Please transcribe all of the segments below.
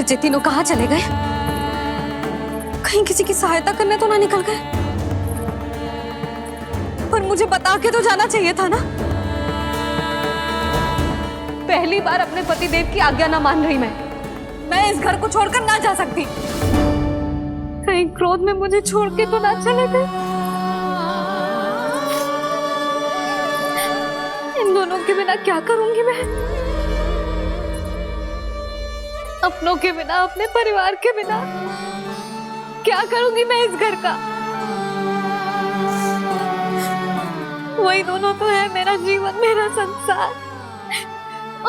ये तीनों कहाँ चले गए? कहीं किसी की सहायता करने तो ना निकल गए? पर मुझे बता के तो जाना चाहिए था ना। पहली बार अपने पतिदेव की आज्ञा ना मान रही मैं इस घर को छोड़कर ना जा सकती। कहीं क्रोध में मुझे छोड़ के तो ना चले गए। इन दोनों के बिना क्या करूंगी मैं? अपनों के बिना, अपने परिवार के बिना क्या करूंगी मैं इस घर का? वही दोनों तो है मेरा जीवन, मेरा संसार।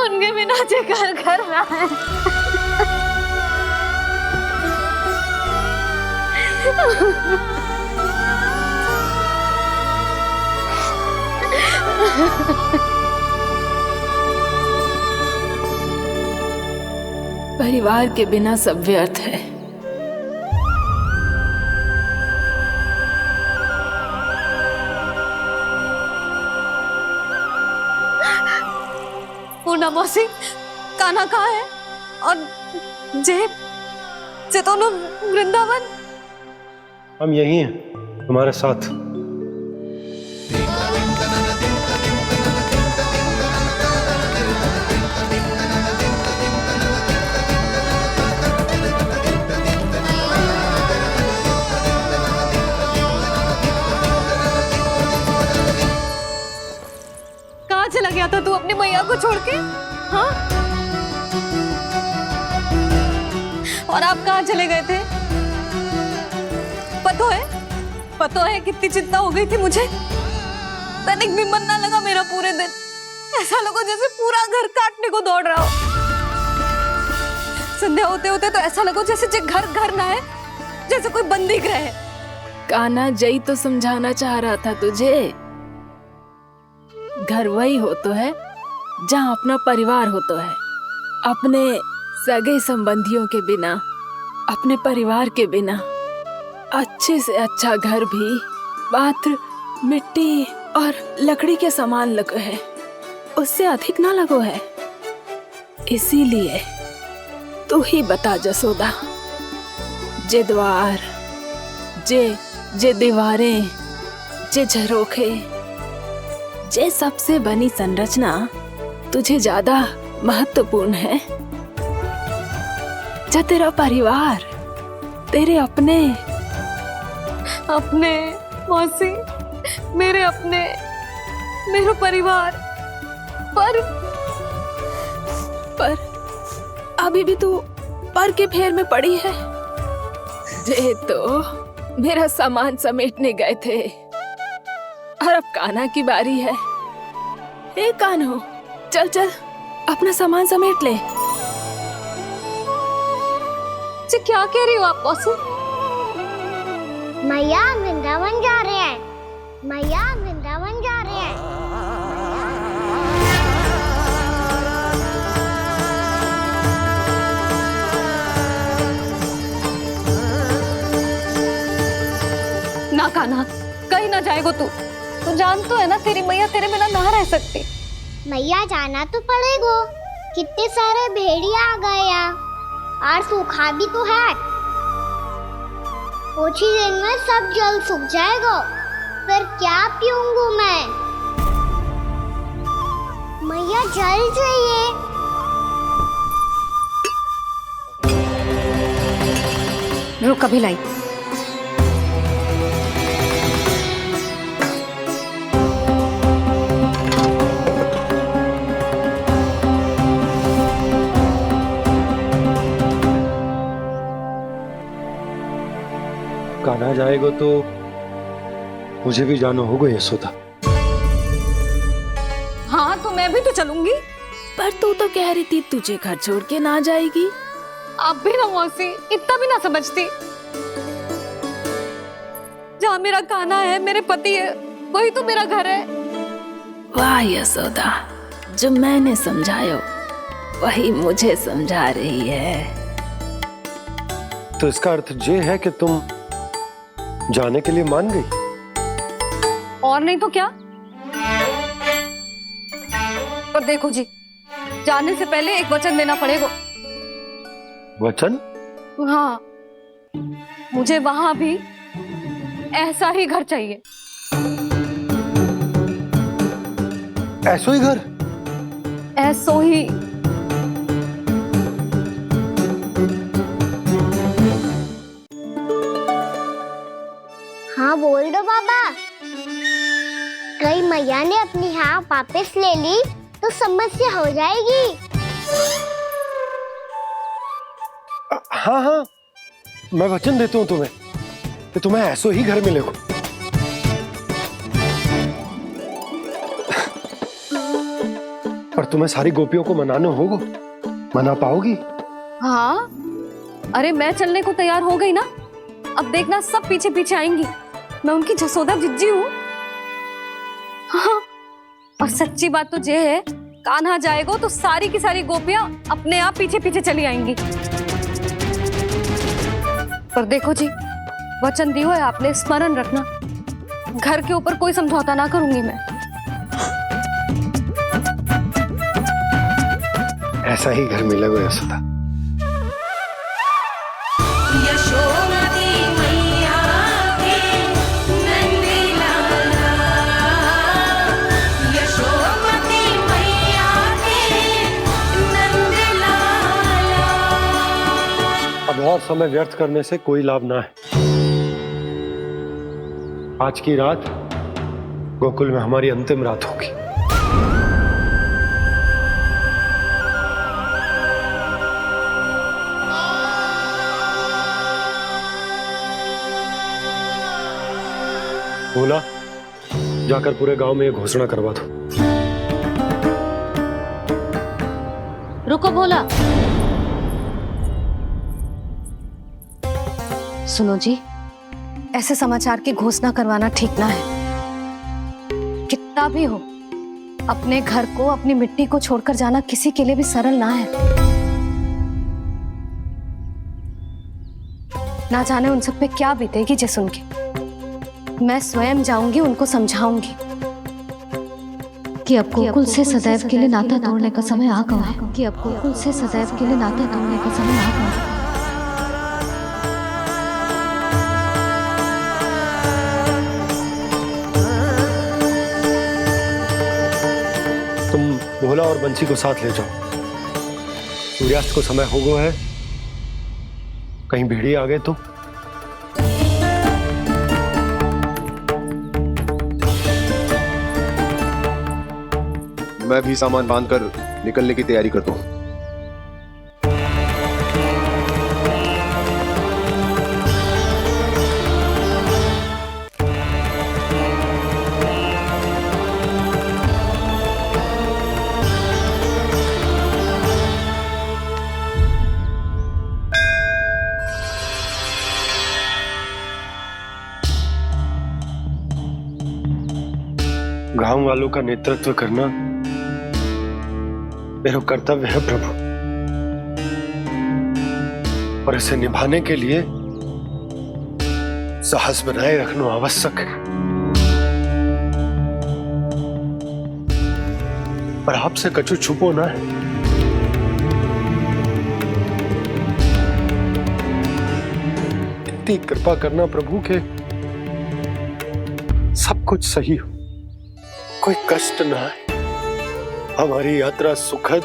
उनके बिना जो घर घर रहा है। परिवार के बिना सब व्यर्थ है। पूर्णा मौसी, कान्हा कहाँ है? और जे दोनों वृंदावन? हम यही हैं, तुम्हारे साथ। कहाँ चला गया था तू अपनी मैया को छोड़ के? हाँ? और आप कहाँ चले गए थे? पतो है कितनी चिंता हो गई थी मुझे। तनिक भी मन ना लगा मेरा पूरे दिन। ऐसा लगा जैसे पूरा घर काटने को दौड़ रहा हो। संध्या होते होते तो ऐसा लगा जैसे घर घर ना है, जैसे कोई बंदी गृह है। कान्हा, जय तो समझाना चाह रहा था तुझे। घर वही हो तो है जहाँ अपना परिवार हो तो है। अपने सगे संबंधियों के बिना, अपने परिवार के बिना अच्छे से अच्छा घर भी पात्र मिट्टी और लकड़ी के समान लगो है, उससे अधिक ना लगो है। इसीलिए तू ही बता जसोदा, जे द्वार, जे दीवारें, जे झरोखे, जे सबसे बनी संरचना तुझे ज्यादा महत्वपूर्ण है? जा तेरा परिवार, तेरे अपने मौसी, मेरे अपने, मेरा परिवार। पर अभी भी तू पर के फेर में पड़ी है। जे तो मेरा सामान समेटने गए थे और अब कान्हा की बारी है। ए कान्हो, चल चल अपना सामान समेट ले। क्या कह रही हो आप मौसी? मैया वृंदावन जा रहे हैं। मैया वृंदावन जा रहे हैं। ना कान्हा, कहीं ना जाएगो तू। तू जान तो है ना तेरी मैया तेरे बिना ना रह सकती। मैया जाना तो पड़ेगा। कितने सारे भेड़िया आ गए यहाँ, और सूखा भी तो है। कुछ ही दिन में सब जल सूख जाएगा, फिर क्या पीऊंगा मैं? मैया जल चाहिए। रुक, अभी लाई। कान्हा जाएगा तो मुझे भी जाना होगा यशोदा। हाँ, तो मैं भी तो चलूंगी। पर तू तो कह रही थी तुझे घर छोड़ के ना जाएगी। आप भी ना मौसी, इतना भी ना समझती। जहाँ मेरा कान्हा है, मेरे पति है, वही तो मेरा घर है। वाह यशोदा, जो मैंने समझायो वही मुझे समझा रही है। तो इसका अर्थ ये है कि तुम जाने के लिए मान गई? और नहीं तो क्या। और देखो जी, जाने से पहले एक वचन देना पड़ेगा। वचन? हाँ, मुझे वहां भी ऐसा ही घर चाहिए। ऐसो ही घर? ऐसो ही। हाँ बोल दो बाबा। कहीं मैया ने अपनी हाँ वापस ले ली तो समस्या हो जाएगी। हाँ हाँ, मैं वचन देता हूँ तुम्हें कि तुम्हें ऐसो ही घर मिलेगा। पर तुम्हें सारी गोपियों को मनाना होगा। मना पाओगी? हाँ, अरे मैं चलने को तैयार हो गई ना। अब देखना सब पीछे पीछे आएंगी। मैं उनकी जसोदा जिज्जी हूँ। हाँ, और सच्ची बात तो ये है, कान्हा जाएगा तो सारी की सारी गोपियां अपने आप पीछे पीछे चली आएंगी। पर देखो जी, वचन दियो है आपने, स्मरण रखना, घर के ऊपर कोई समझौता ना करूंगी मैं। ऐसा ही घर मिलेगा यशोदा। अब और समय व्यर्थ करने से कोई लाभ ना है। आज की रात गोकुल में हमारी अंतिम रात होगी। बोला, जाकर पूरे गांव में ये घोषणा करवा दो। रुको भोला। सुनो जी, ऐसे समाचार की घोषणा करवाना ठीक ना है। कितना भी हो, अपने घर को, अपनी मिट्टी को छोड़कर जाना किसी के लिए भी सरल ना है। ना जाने उन सब पे क्या बीतेगी जे सुन के। मैं स्वयं जाऊंगी, उनको समझाऊंगी कि अब गोकुल से सदैव के लिए नाता तोड़ने का समय आ गया है। कि अब गोकुल से सदैव के लिए नाता तोड़ने का समय आ गया है। तुम भोला और बंसी को साथ ले जाओ। सूर्यास्त को समय हो गया है, कहीं भेड़िए आ गए तो। मैं भी सामान बांधकर निकलने की तैयारी करता हूँ। गांव वालों का नेतृत्व करना मेरा कर्तव्य है प्रभु, और इसे निभाने के लिए साहस बनाए रखना आवश्यक है। पर आपसे कछु छुपो ना है। इतनी कृपा करना प्रभु के सब कुछ सही हो, कोई कष्ट ना है, हमारी यात्रा सुखद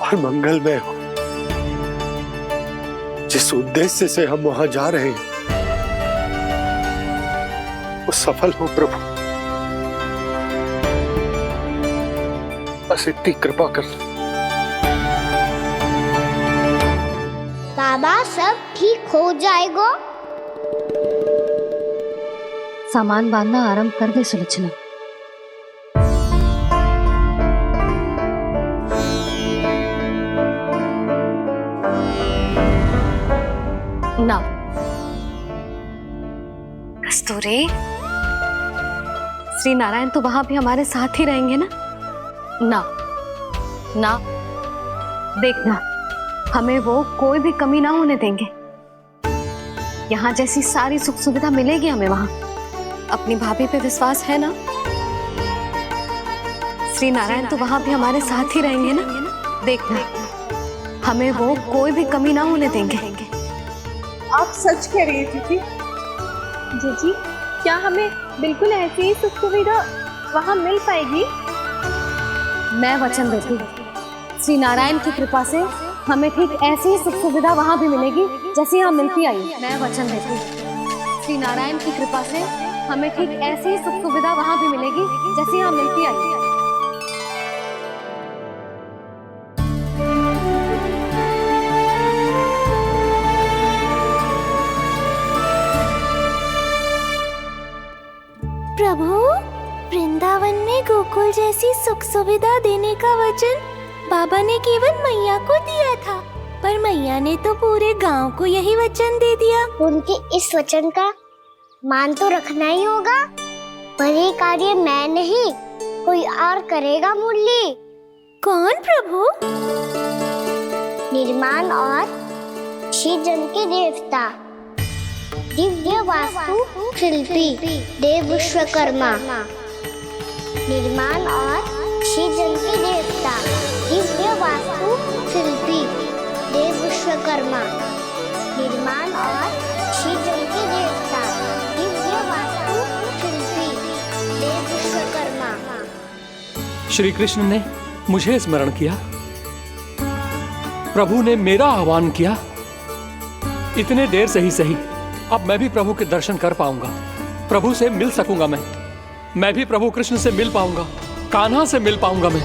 और मंगलमय हो। जिस उद्देश्य से हम वहां जा रहे हैं वो सफल हो प्रभु। बस इतनी कृपा कर। बाबा सब ठीक हो जाएगा। सामान बांधना आरंभ कर दे सुलोचना। ना कस्तूरी, श्री नारायण तो वहां भी हमारे साथ ही रहेंगे ना? ना ना, देखना, हमें वो कोई भी कमी ना होने देंगे। यहाँ जैसी सारी सुख सुविधा मिलेगी हमें वहां। अपनी भाभी पे विश्वास है ना? श्री नारायण तो वहां भी हमारे साथ ही रहेंगे ना? देखना, हमें वो कोई भी कमी ना होने देंगे। आप सच कह रही थी जी? जीजी, क्या हमें बिल्कुल ऐसी ही सुख सुविधा वहाँ मिल पाएगी? मैं वचन देती हूँ, श्री नारायण की कृपा से हमें ठीक ऐसी ही सुख सुविधा वहाँ भी मिलेगी जैसी यहाँ मिलती आई। मैं वचन देती हूँ, श्री नारायण की कृपा से हमें ठीक ऐसी ही सुख सुविधा वहाँ भी मिलेगी जैसी यहाँ मिलती आई। प्रभु, वृंदावन में गोकुल जैसी सुख सुविधा देने का वचन बाबा ने केवल मैया को दिया था, पर मैया ने तो पूरे गांव को यही वचन दे दिया। उनके इस वचन का मान तो रखना ही होगा, पर ये कार्य मैं नहीं कोई और करेगा। मुरली कौन प्रभु? निर्माण और सृजन के देवता, दिव्य वास्तु शिल्पी देव विश्वकर्मा। निर्माण और सृजन के देवता, दिव्य वास्तु शिल्पी देव विश्वकर्मा। निर्माण और सृजन के देवता, दिव्य वास्तु शिल्पी देव विश्वकर्मा। श्री कृष्ण ने मुझे स्मरण किया, प्रभु ने मेरा आह्वान किया। इतने देर से ही सही, अब मैं भी प्रभु के दर्शन कर पाऊंगा, प्रभु से मिल सकूंगा। मैं भी प्रभु कृष्ण से मिल पाऊंगा, कान्हा से मिल पाऊंगा मैं।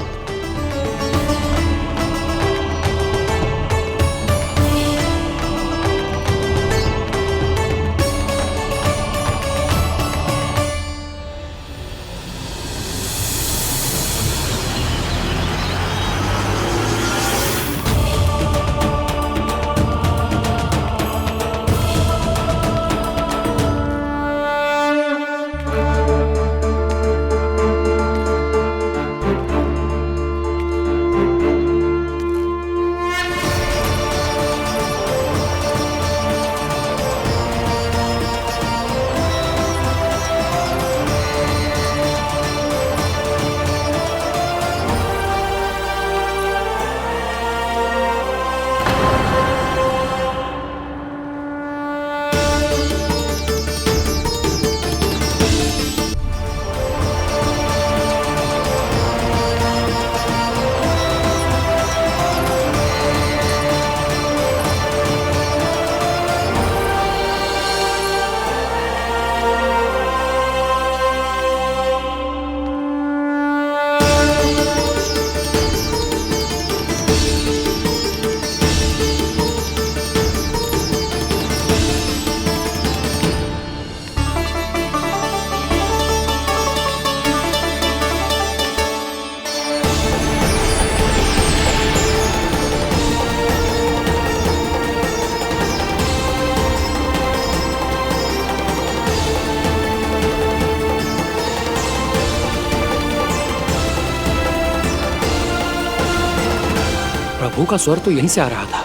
प्रभु का स्वर तो यहीं से आ रहा था,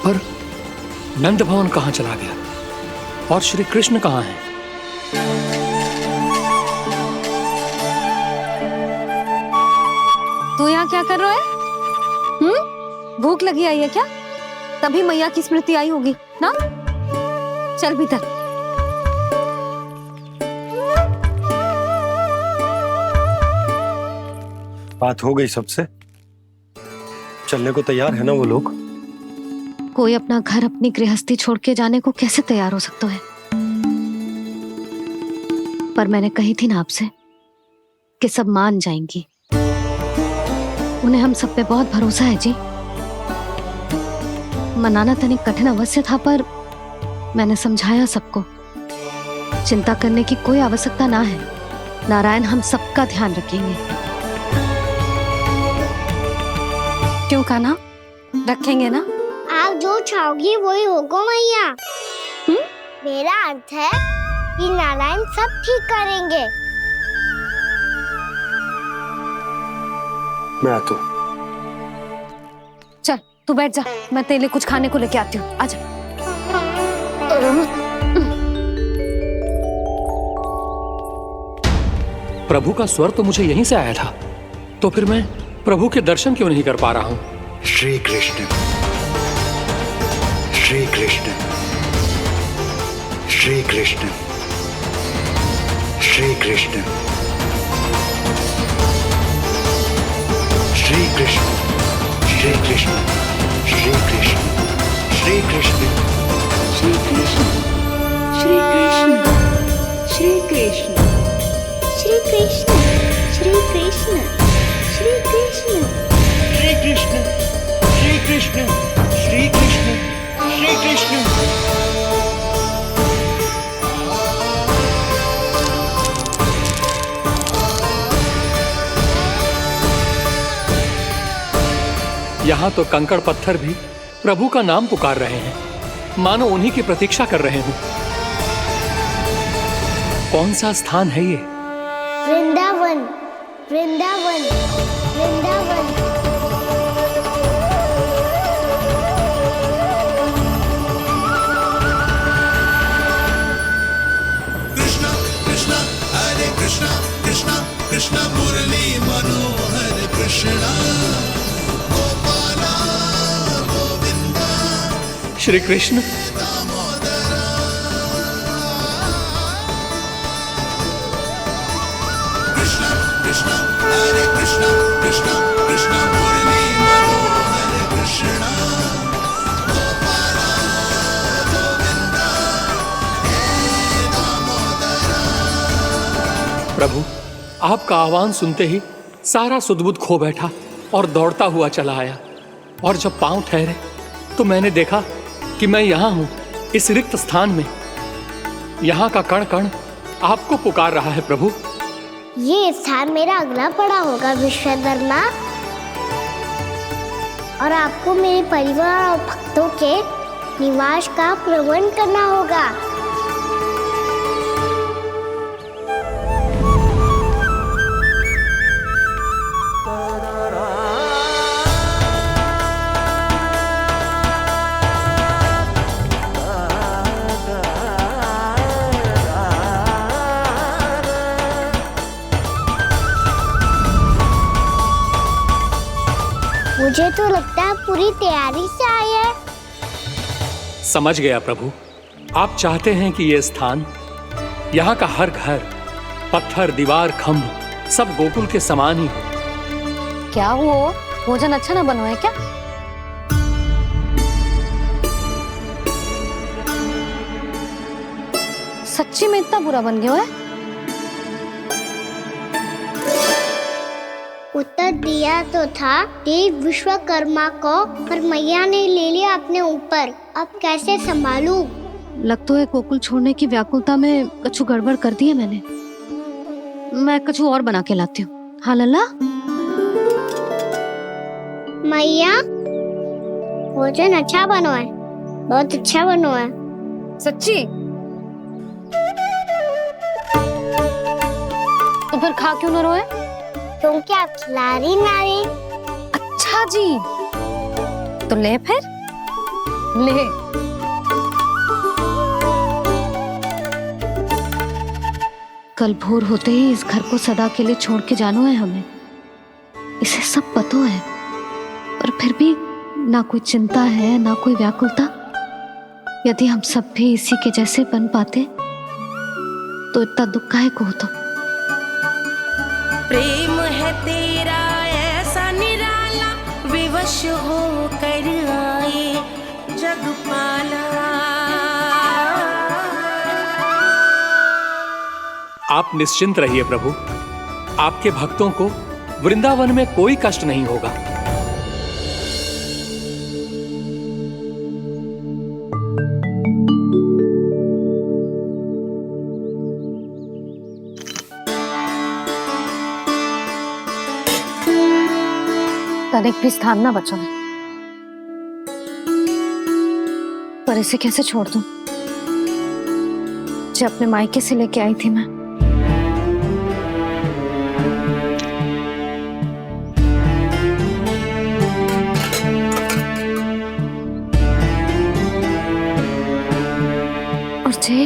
पर नंद भवन कहां चला गया और श्री कृष्ण कहां हैं? तू यहाँ क्या कर रहा है? भूख लगी आई है क्या? तभी मैया की स्मृति आई होगी ना? चल भीतर। बात हो गई सबसे? चलने को तैयार है ना वो लोग? कोई अपना घर अपनी गृहस्थी छोड़ के जाने को कैसे तैयार हो सकता है? पर मैंने कही थी ना आपसे कि सब मान जाएंगी। उन्हें हम सब पे बहुत भरोसा है जी। मनाना तनिक कठिन अवश्य था, पर मैंने समझाया सबको। चिंता करने की कोई आवश्यकता ना है, नारायण हम सबका ध्यान रखेंगे। क्यों कान्हा, रखेंगे ना? आप जो चाहोगी वही होगा मैया। मेरा अर्थ है कि नारायण सब ठीक करेंगे। मैं आता हूँ। चल तू बैठ जा, मैं तेरे लिए कुछ खाने को लेके आती हूँ। आजा। प्रभु का स्वर तो मुझे यहीं से आया था, तो फिर मैं प्रभु के दर्शन क्यों नहीं कर पा रहा हूं? श्री कृष्ण श्री कृष्ण श्री कृष्ण श्री कृष्ण श्री कृष्ण श्री कृष्ण श्री कृष्ण श्री कृष्ण श्री कृष्ण श्री कृष्ण श्री कृष्ण श्री कृष्ण श्री कृष्ण श्री कृष्ण श्री कृष्ण श्री कृष्ण श्री कृष्ण श्री कृष्ण। यहाँ तो कंकड़ पत्थर भी प्रभु का नाम पुकार रहे हैं, मानो उन्हीं की प्रतीक्षा कर रहे हो। कौन सा स्थान है ये? वृंदावन वृंदावन वृंदावन। कृष्णा कृष्णा हरे कृष्णा कृष्णा कृष्णा मुरली मनोहर कृष्णा गोपाला गोविंदा श्री कृष्ण। कृष्णा कृष्णा हरे कृष्णा कृष्णा कृष्णा मुरली मनोहर कृष्णा गोपाला गोविंदा हे दामोदरा। प्रभु, आपका आह्वान सुनते ही सारा सुध-बुध खो बैठा और दौड़ता हुआ चला आया। और जब पांव ठहरे तो मैंने देखा कि मैं यहाँ हूँ, इस रिक्त स्थान में। यहाँ का कण कण आपको पुकार रहा है प्रभु। ये स्थान मेरा अगला पड़ा होगा विश्वकर्मा, और आपको मेरे परिवार और भक्तों के निवास का प्रबंध करना होगा। मुझे तो लगता है पूरी तैयारी से आए हैं। समझ गया प्रभु, आप चाहते हैं कि ये स्थान, यहाँ का हर घर, पत्थर, दीवार, खम्भ सब गोकुल के समान ही हो। क्या हुआ? भोजन अच्छा ना बनो है क्या? सच्ची में इतना बुरा बन गया है? उत्तर दिया तो था देव विश्वकर्मा को, पर मैया ने ले लिया अपने ऊपर। अब कैसे संभालूं? लग तो है गोकुल छोड़ने की व्याकुलता में कछु गड़बड़ कर दी है मैंने। मैं कछु और बना के लाती हूँ। हाँ लल्ला? मैया, भोजन अच्छा बनो है, बहुत अच्छा बनो है। सच्ची? तो फिर खा क्यों न रोए? तुम क्या खिलाड़ी नारी? अच्छा जी, तो ले फिर ले। कल भोर होते ही इस घर को सदा के लिए छोड़ के जाना है हमें। इसे सब पता है, पर फिर भी ना कोई चिंता है ना कोई व्याकुलता। यदि हम सब भी इसी के जैसे बन पाते तो इतना दुख काहे को होता। प्रेम है तेरा ऐसा निराला, विवश हो कर आए जगपाला। आप निश्चिंत रहिए प्रभु, आपके भक्तों को वृंदावन में कोई कष्ट नहीं होगा। तनिक भी स्थान ना बचा है, पर इसे कैसे छोड़ दूं? जो अपने मायके से लेके आई थी मैं। और जे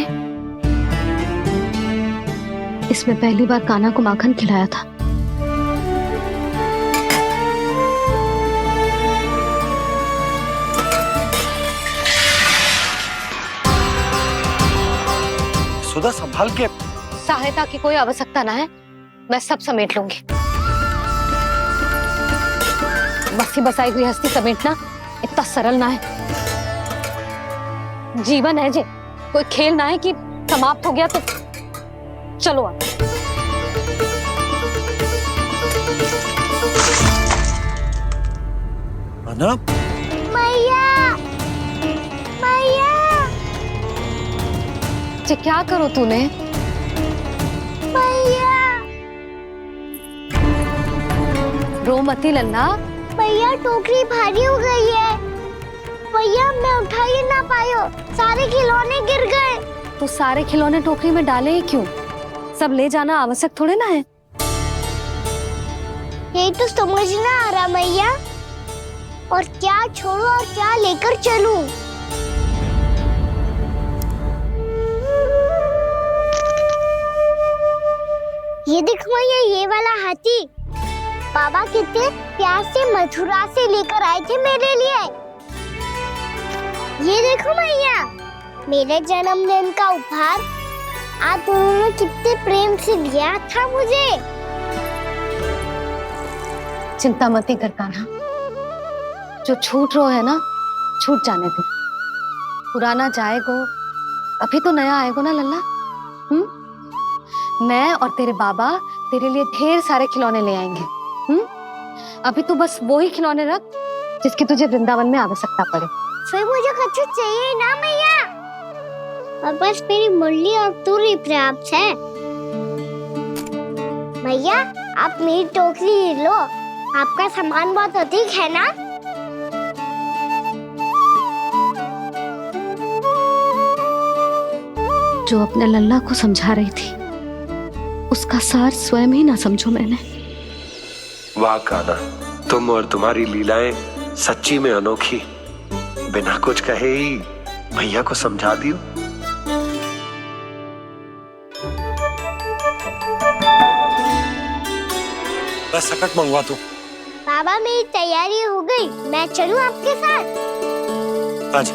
इसमें पहली बार कान्हा को माखन खिलाया था। जसोदा संभाल के। सहायता की कोई आवश्यकता ना है, मैं सब समेट लूंगी। बसी बसाई गृहस्थी समेटना इतना सरल ना है। जीवन है जे, कोई खेल ना है कि समाप्त हो गया तो चलो आप। अना, मैया मैया जे क्या करो तूने? मैया रो मती लल्ला। भैया टोकरी भारी हो गई है। भैया मैं उठा ही ना पायो, सारे खिलौने गिर गए। तो सारे खिलौने टोकरी में डाले ही क्यों? सब ले जाना आवश्यक थोड़े ना है। यही तो समझ ना आ रहा मैया, और क्या छोड़ू और क्या लेकर चलूं? ये देख मैया, ये वाला हाथी बाबा कितने प्यार से मथुरा से लेकर आए थे मेरे लिए। ये देखो मैया, मेरे जन्मदिन का उपहार आप उन्होंने कितने प्रेम से दिया था मुझे। चिंता मत कर कान्हा, जो छूट रो है ना छूट जाने दे। पुराना जाएगो, अभी तो नया आएगो ना लल्ला। मैं और तेरे बाबा तेरे लिए ढेर सारे खिलौने ले आएंगे। अभी तू बस वो ही खिलौने रख जिसकी तुझे वृंदावन में आवश्यकता पड़े। फिर मुझे कुछ चाहिए ना मैया, और बस मेरी मुरली और तुरी पर्याप्त है। भैया आप मेरी टोकरी लो, आपका सामान बहुत अधिक है ना। जो अपने लल्ला को समझा रही थी उसका सार स्वयं ही ना समझो मैंने। वाह कान्हा, तुम और तुम्हारी लीलाएं सच्ची में अनोखी। बिना कुछ कहे ही भैया को समझा दियो। बस सकट मंगवा तू। बाबा मेरी तैयारी हो गई, मैं चलूं आपके साथ? आज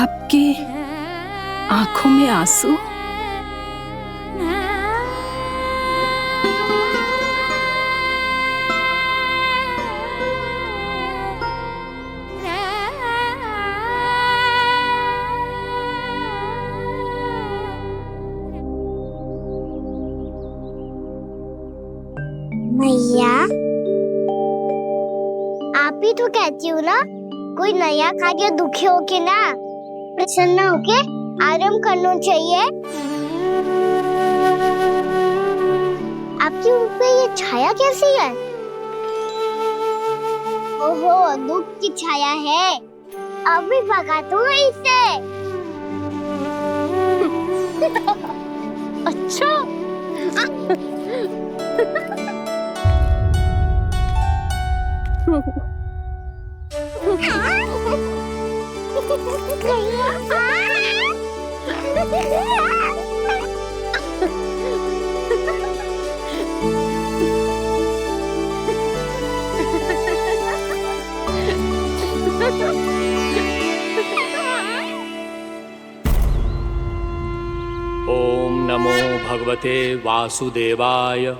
आपकी आंखों में आंसू? मैया, आप ही तो कहती हो ना, कोई नया कार्य दुखी होके ना प्रसन्न होके आराम करना चाहिए। आपकी मुंह पे ये छाया कैसी है? ओहो, दुख की छाया है। अभी भगा दूंगा इसे। अच्छा। ओम नमो भगवते वासुदेवाय।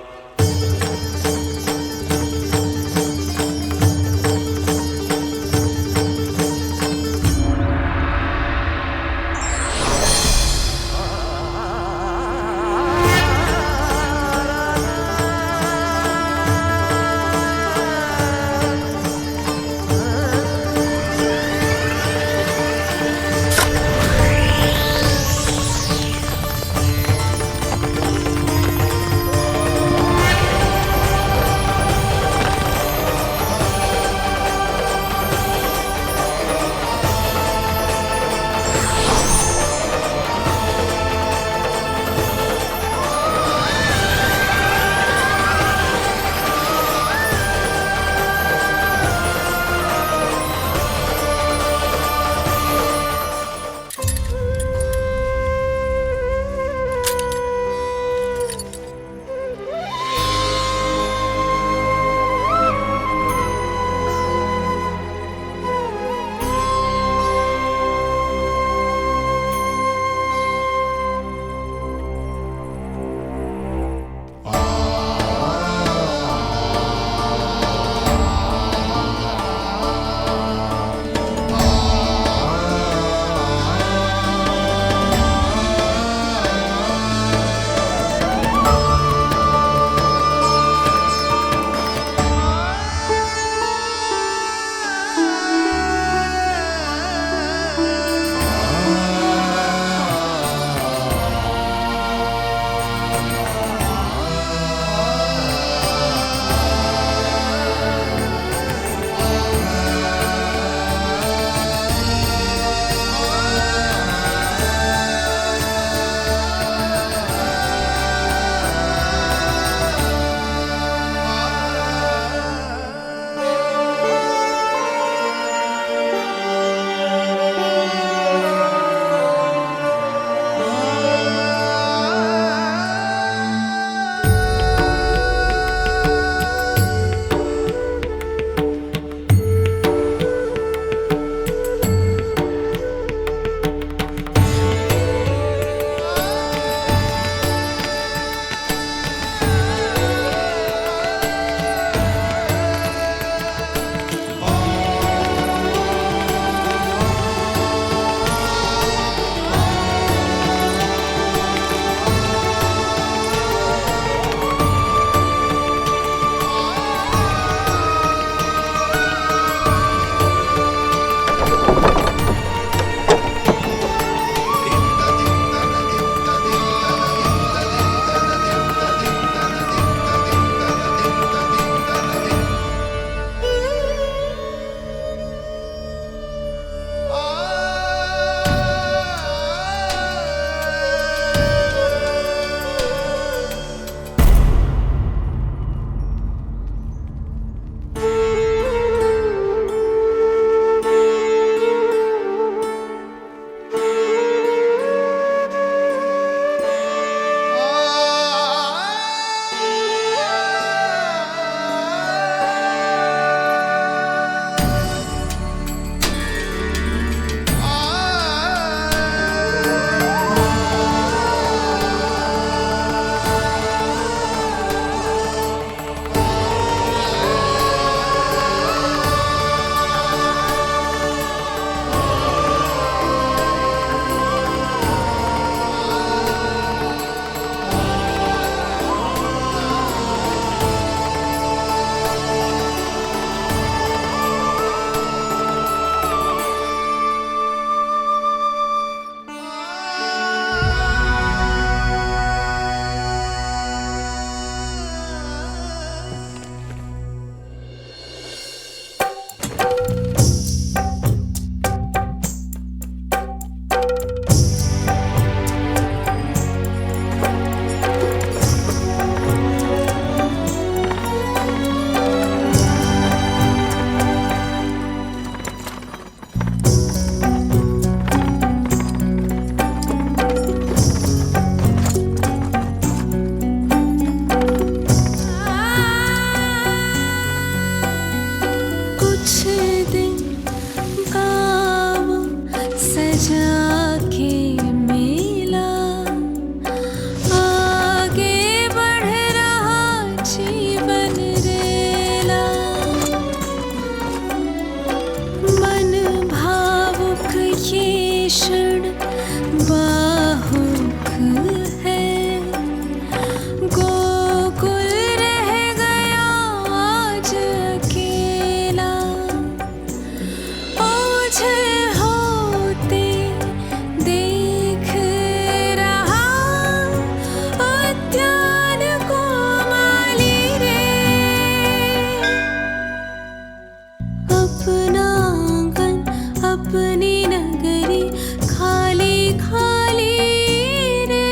बाहुक है, गोकुल रह गया आज अकेला, ओझल होते देख रहा उद्यान को माली रे। अपना आंगन अपनी नगरी खाली खाली रे।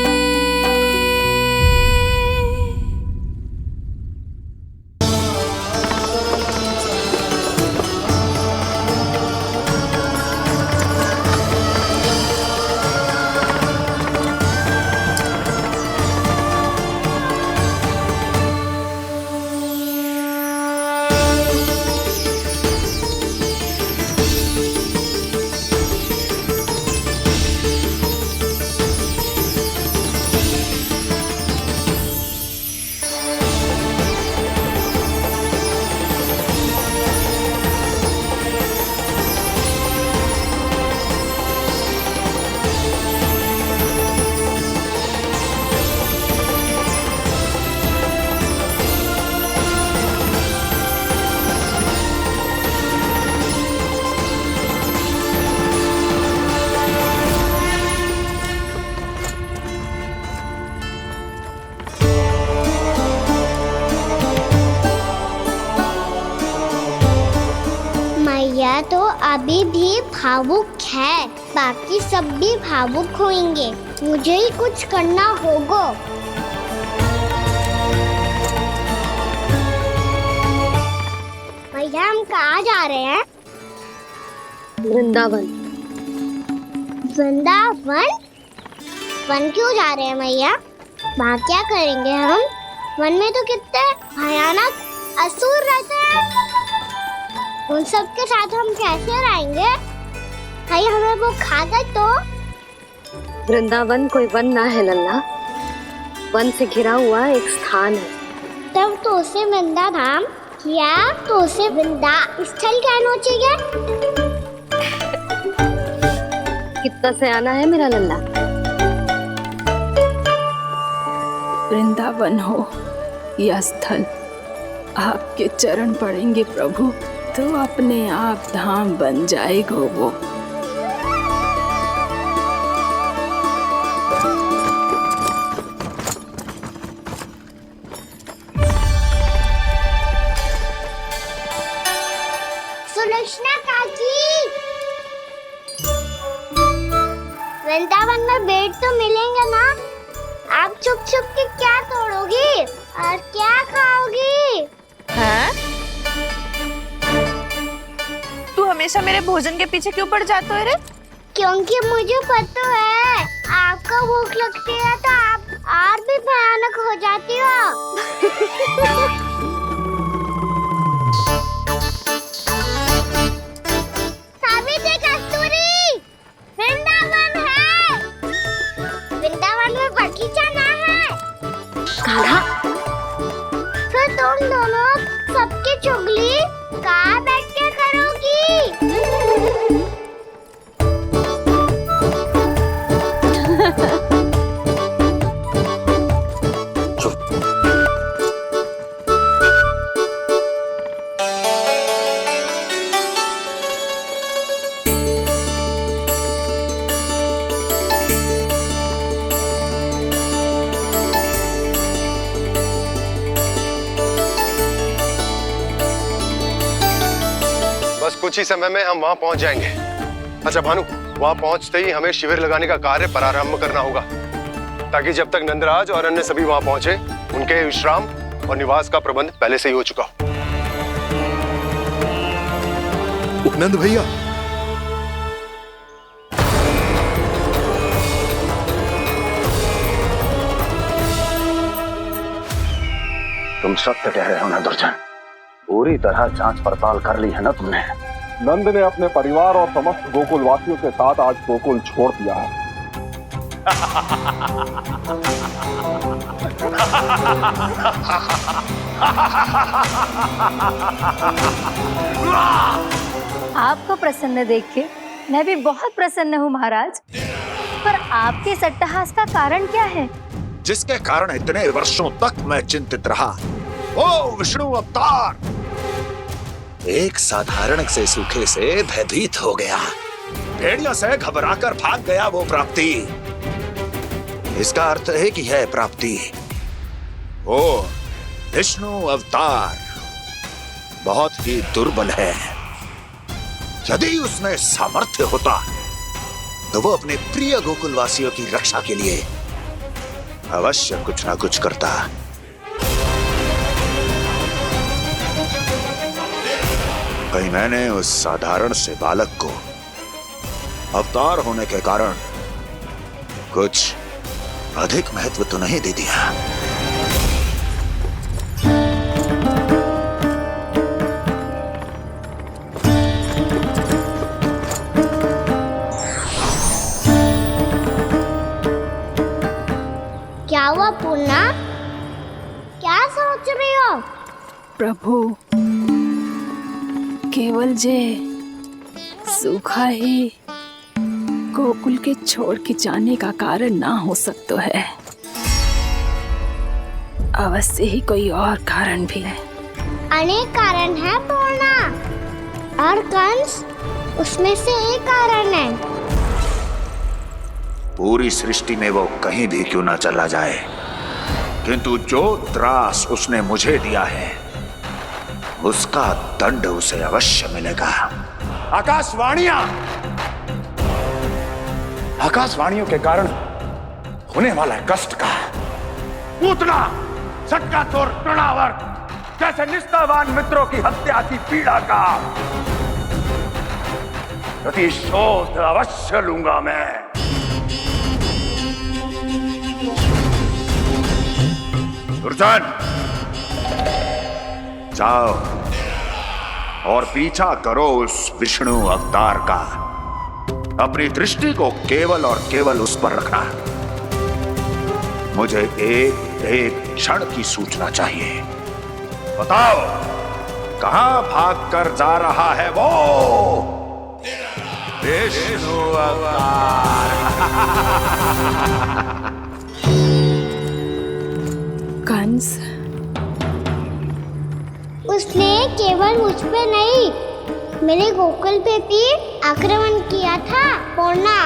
मैया तो अभी भी भावुक है, बाकी सब भी भावुक होंगे। मुझे ही कुछ करना होगा। भैया हम कहाँ जा रहे हैं? वृंदावन। वृंदावन? वन क्यों जा रहे हैं मैया? वहाँ क्या करेंगे हम? वन में तो कितने भयानक असुर रहते हैं। उन सब के साथ हम कैसे रहेंगे? कहीं हमें वो खा गए तो? वृंदावन कोई वन ना है लल्ला, वन से घिरा हुआ एक स्थान है। तब तो उसे वृंदा धाम या तो उसे वृंदा स्थल कहना चाहिए। कितना सयाना है मेरा लल्ला। वृंदावन हो या स्थल, आपके चरण पड़ेंगे प्रभु तो अपने आप धाम बन जाएगा वो। सुलक्षणा काकी, वृंदावन में बेट तो मिलेंगे ना? आप छुप छुप के क्या तोड़ोगी और क्या खाओगी? हाँ? तू हमेशा मेरे भोजन के पीछे क्यों पड़ जाता है रे? क्योंकि मुझे पता है आपको भूख लगती है तो आप और भी भयानक हो जाती हो। सावित्री, कस्तूरी, वृंदावन है। वृंदावन में बगीचा ना है। कान्हा, फिर तुम दोनों सबकी चुगली कहाँ बैठ के करोगी? बस कुछ ही समय में हम वहां पहुंच जाएंगे। अच्छा भानु, वहां पहुंचते ही हमें शिविर लगाने का कार्य प्रारंभ करना होगा, ताकि जब तक नंदराज और अन्य सभी वहां पहुंचे उनके विश्राम और निवास का प्रबंध पहले से ही हो चुका हो। नंद भैया, तुम सत्य कह रहे हो ना दुर्जन, पूरी तरह जांच पड़ताल कर ली है ना तुमने? नंद ने अपने परिवार और समस्त गोकुल वासियों के साथ आज गोकुल छोड़ दिया है। आपको प्रसन्न देख के मैं भी बहुत प्रसन्न हूँ महाराज, पर आपके इस अट्टहास का कारण क्या है? जिसके कारण इतने वर्षों तक मैं चिंतित रहा। ओ विष्णु अवतार! एक साधारण से सूखे से भयभीत हो गया, भेड़ियों से घबराकर भाग गया वो प्राप्ति। इसका अर्थ है कि यह प्राप्ति ओ विष्णु अवतार बहुत ही दुर्बल है। यदि उसमें सामर्थ्य होता तो वो अपने प्रिय गोकुलवासियों की रक्षा के लिए अवश्य कुछ ना कुछ करता। कहीं मैंने उस साधारण से बालक को अवतार होने के कारण कुछ अधिक महत्व तो नहीं दे दिया। क्या हुआ पूर्णा? क्या सोच रही हो? प्रभु, केवल जे सूखा ही गोकुल के छोड़ के जाने का कारण ना हो सकता है। अवश्य ही कोई और कारण भी है। अनेक कारण है पूर्णा, और कंस उसमें से एक कारण है। पूरी सृष्टि में वो कहीं भी क्यों ना चला जाए, किंतु जो त्रास उसने मुझे दिया है उसका दंड उसे अवश्य मिलेगा। आकाशवाणियों के कारण होने वाला कष्ट का, पूतना, सटका चोर, तृणावर जैसे निष्ठावान मित्रों की हत्या की पीड़ा का प्रतिशोध अवश्य लूंगा मैं। दुर्जन, जाओ और पीछा करो उस विष्णु अवतार का। अपनी दृष्टि को केवल और केवल उस पर रखना। मुझे एक एक क्षण की सूचना चाहिए। बताओ, कहां भागकर जा रहा है वो विष्णु अवतार? कंस, उसने केवल मुझ पे नहीं, मेरे गोकुल पे भी आक्रमण किया था पूर्णा।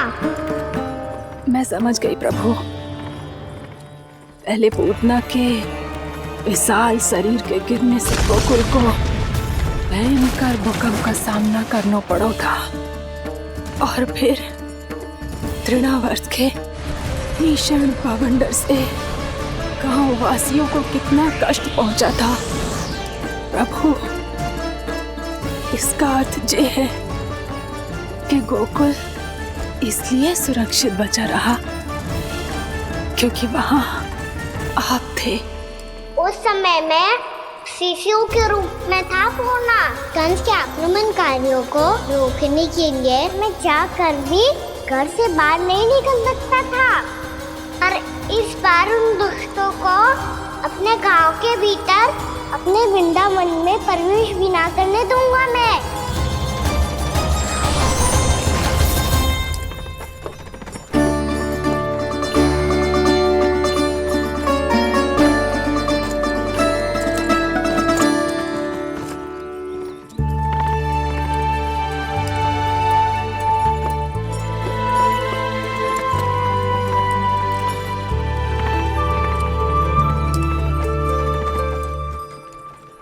मैं समझ गई प्रभु। पहले पूतना के विशाल शरीर के गिरने से गोकुल को भयंकर भूकंप का सामना करना पड़ा था, और फिर तृणावर्त के भीषण पावंडर से गांव वासियों को कितना कष्ट पहुंचा था। प्रभु, इसका अर्थ ये है कि गोकुल इसलिए सुरक्षित बचा रहा क्योंकि वहां आप थे। उस समय मैं शिशु के रूप में था पूर्णा। कंस के आक्रमणकारियों को रोकने के लिए मैं जाकर भी घर से बाहर नहीं निकल सकता था, और इस बार उन दुष्टों को अपने गांव के भीतर, अपने वृंदावन में प्रवेश भी ना करने दूंगा मैं।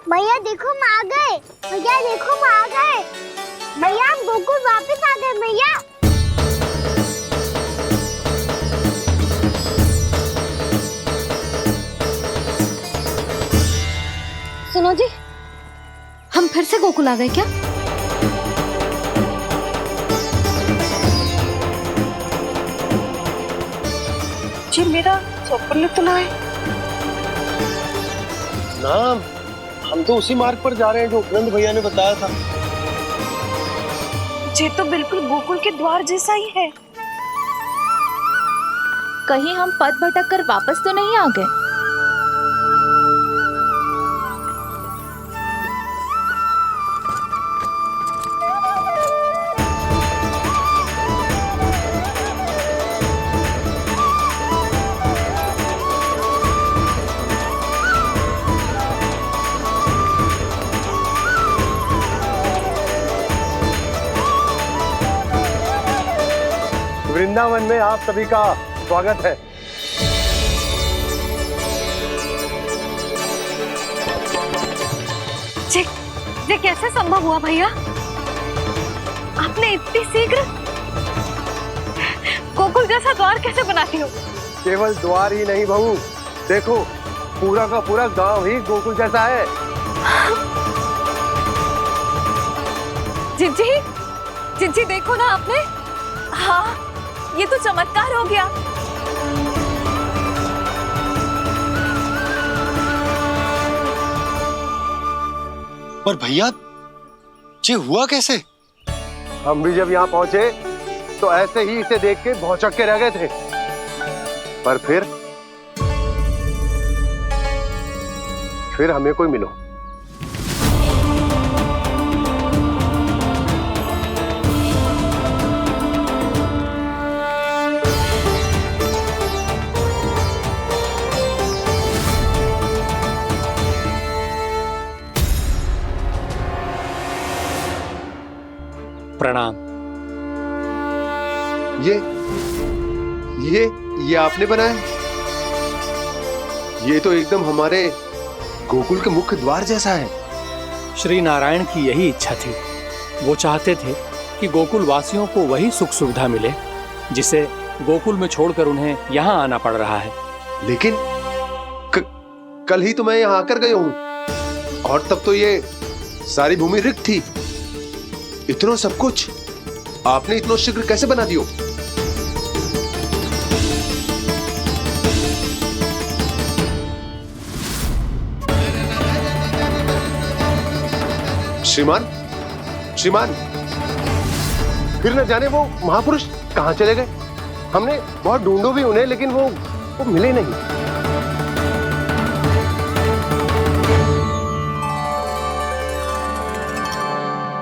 भैया देखो हम आ गए, भैया देखो हम आ गए, भैया हम गोकुल वापस आ गए भैया। सुनो जी, हम फिर से गोकुल आ गए क्या? जी मेरा स्वप्न तो ना है। ना, हम तो उसी मार्ग पर जा रहे हैं जो उपनंद भैया ने बताया था। ये तो बिल्कुल गोकुल के द्वार जैसा ही है। कहीं हम पथ भटक कर वापस तो नहीं आ गए? वृंदावन में आप सभी का स्वागत है। ये कैसे संभव हुआ भैया? आपने इतनी शीघ्र गोकुल जैसा द्वार कैसे बनाती हो? केवल द्वार ही नहीं बहू, देखो पूरा का पूरा गांव ही गोकुल जैसा है। जिज्जी, जिज्जी देखो ना आपने। हाँ, ये तो चमत्कार हो गया। पर भैया ये हुआ कैसे? हम भी जब यहाँ पहुंचे तो ऐसे ही इसे देख के भौचक के रह गए थे, पर फिर हमें कोई मिलो। प्रणाम। ये आपने बनाया? ये तो एकदम हमारे गोकुल के मुख्य द्वार जैसा है। श्री नारायण की यही इच्छा थी। वो चाहते थे कि गोकुल वासियों को वही सुख सुविधा मिले जिसे गोकुल में छोड़कर उन्हें यहाँ आना पड़ रहा है। लेकिन कल ही तो मैं यहाँ आकर गया हूँ और तब तो ये सारी भूमि रिक्त थी। इतना सब कुछ आपने इतना शीघ्र कैसे बना दियो? श्रीमान, फिर न जाने वो महापुरुष कहां चले गए। हमने बहुत ढूंढो भी उन्हें, लेकिन वो मिले नहीं।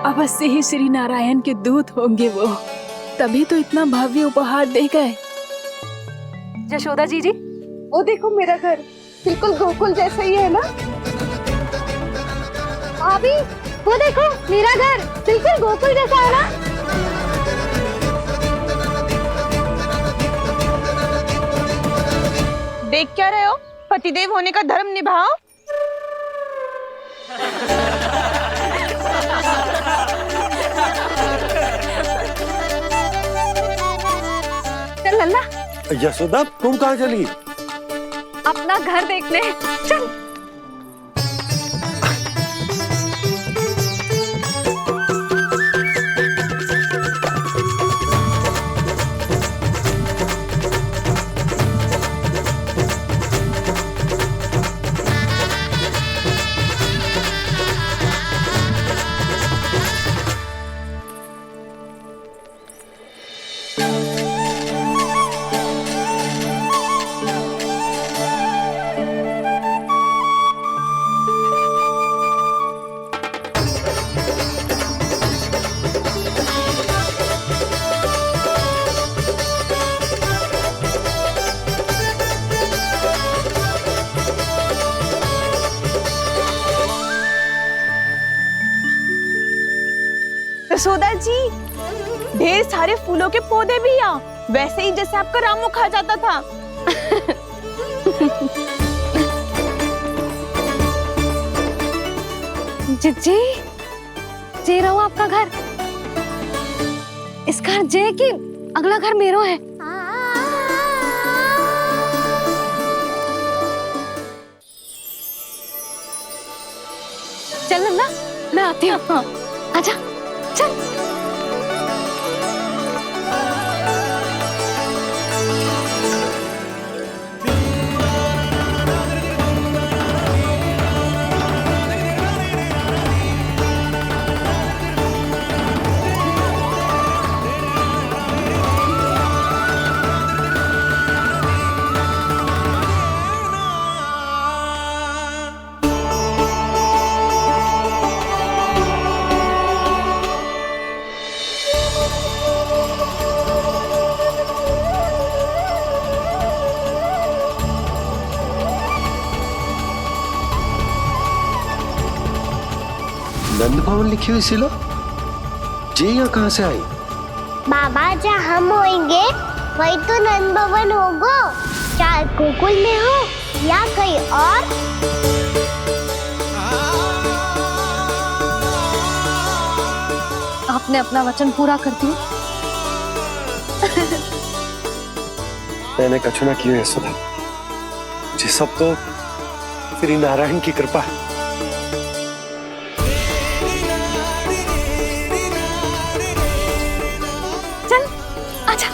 अवश्य ही श्री नारायण के दूत होंगे वो, तभी तो इतना भव्य उपहार दे गए। यशोदा जी, वो देखो मेरा घर बिल्कुल गोकुल जैसा ही है ना। भाभी, वो देखो मेरा घर बिल्कुल गोकुल जैसा है ना। देख क्या रहे हो? पतिदेव होने का धर्म निभाओ। चल लल्ला, यशोदा तुम कहाँ चली? अपना घर देखने चल। यशोदा जी, ढेर सारे फूलों के पौधे भी यहाँ, वैसे ही जैसे आपका रामू खा जाता था। जिज्जी, जे रहो आपका घर। इस घर जे की अगला घर मेरो है। चल नन्ना, मैं आती हूँ। हाँ, आजा, चल। नंद भवन लिखी हुई सिलो, ये यहाँ कहाँ से आई? बाबा, जहाँ हम होंगे वही तो नंद भवन होगा, चाहे गोकुल में हो या कहीं और। आपने अपना वचन पूरा कर दिया। मैंने कछु ना किए यशोदा, ये सब तो श्री नारायण की कृपा है। चल आजा।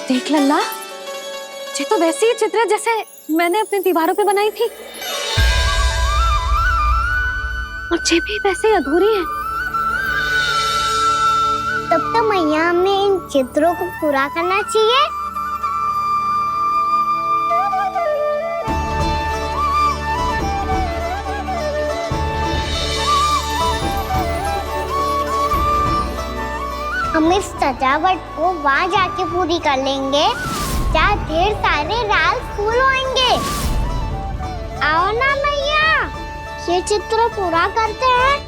देख लल्ला, ये तो वैसी ही चित्र है जैसे मैंने अपनी दीवारों पे बनाई थी, और ये भी वैसे ही अधूरी है। तब तो मैया हमें इन चित्रों को पूरा करना चाहिए। हम इस सजावट को वहाँ जाके पूरी कर लेंगे जहाँ ढेर सारे लाल फूल होंगे। आओ ना मैया, ये चित्र पूरा करते हैं।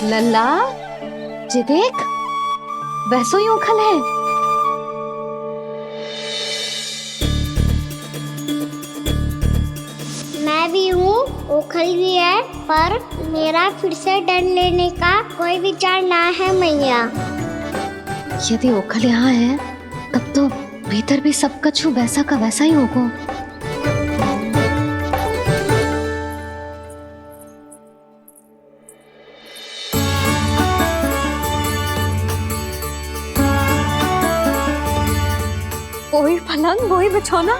लल्ला, ये देख, वैसो ही उखल है। मैं भी हूँ, उखल भी है, पर मेरा फिर से डर लेने का कोई विचार ना है मैया। यदि ओखल यहाँ है, तब तो भीतर भी सब कछु वैसा का वैसा ही होगा। वही पलंग, वही बिछौना,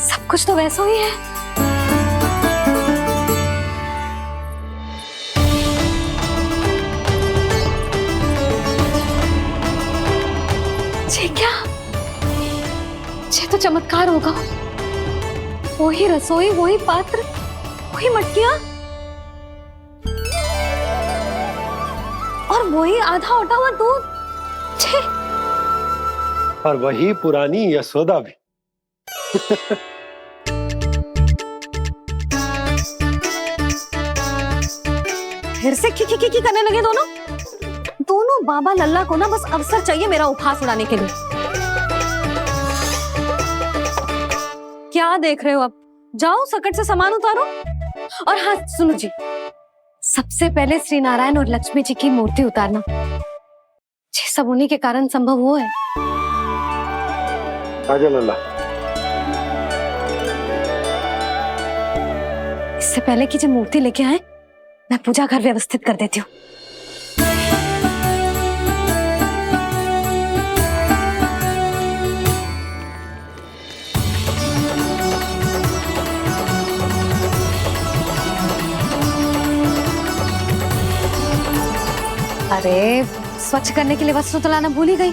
सब कुछ तो वैसा ही है। ये क्या? ये तो चमत्कार होगा। वही रसोई, वही पात्र, वही मटकियां, और वही आधा उटा हुआ दूध। छे! और वही पुरानी यशोदा भी। फिर से की करने लगे दोनों बाबा लल्ला को ना बस अवसर चाहिए मेरा उपहास उड़ाने के लिए। क्या देख रहे हो? अब जाओ सकट से सामान उतारो। और हाँ सुनो जी, सबसे पहले श्री नारायण और लक्ष्मी जी की मूर्ति उतारना। ये सब उन्हीं के कारण संभव हुआ है। आजा लल्ला। इससे पहले कि जो मूर्ति लेके आए, मैं पूजा घर व्यवस्थित कर देती हूँ। अरे स्वच्छ करने के लिए वस्त्र तो लाना भूल ही गई।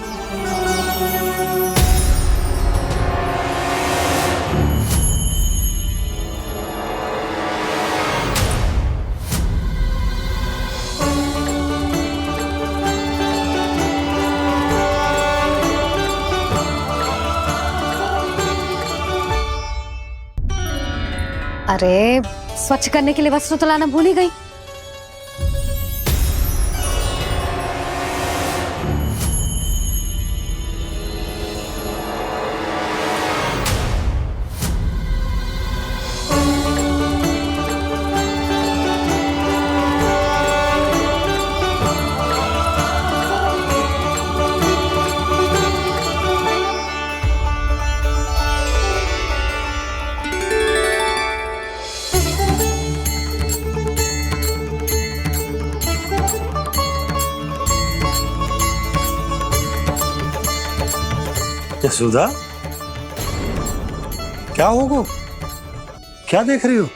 अरे स्वच्छ करने के लिए वस्त्र तो लाना भूल ही गई। यशोदा, क्या होगा? क्या देख रही हो?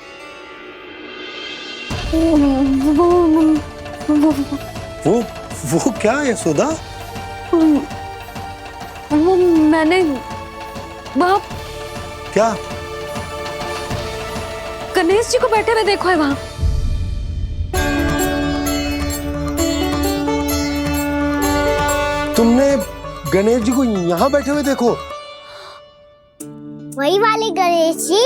वो क्या यशोदा? वो मैंने बाप क्या? गणेश जी को बैठे हुए देखो है वहां। तुमने गणेश जी को यहाँ बैठे हुए देखो? वही वाले गणेश जी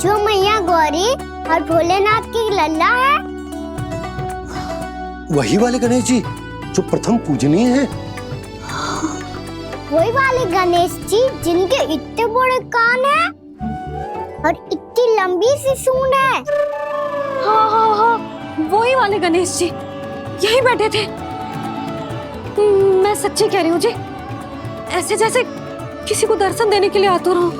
जो मैया गौरी और भोलेनाथ की लल्ला है। वही वाले गणेश जी जो प्रथम पूजनीय है। वही वाले गणेश जी जिनके इतने बड़े कान हैं और इतनी लंबी सी सूंड है। हाँ, वही वाले गणेश जी यही बैठे थे। मैं सच्ची कह रही हूँ जी, ऐसे जैसे किसी को दर्शन देने के लिए आतुर हूँ।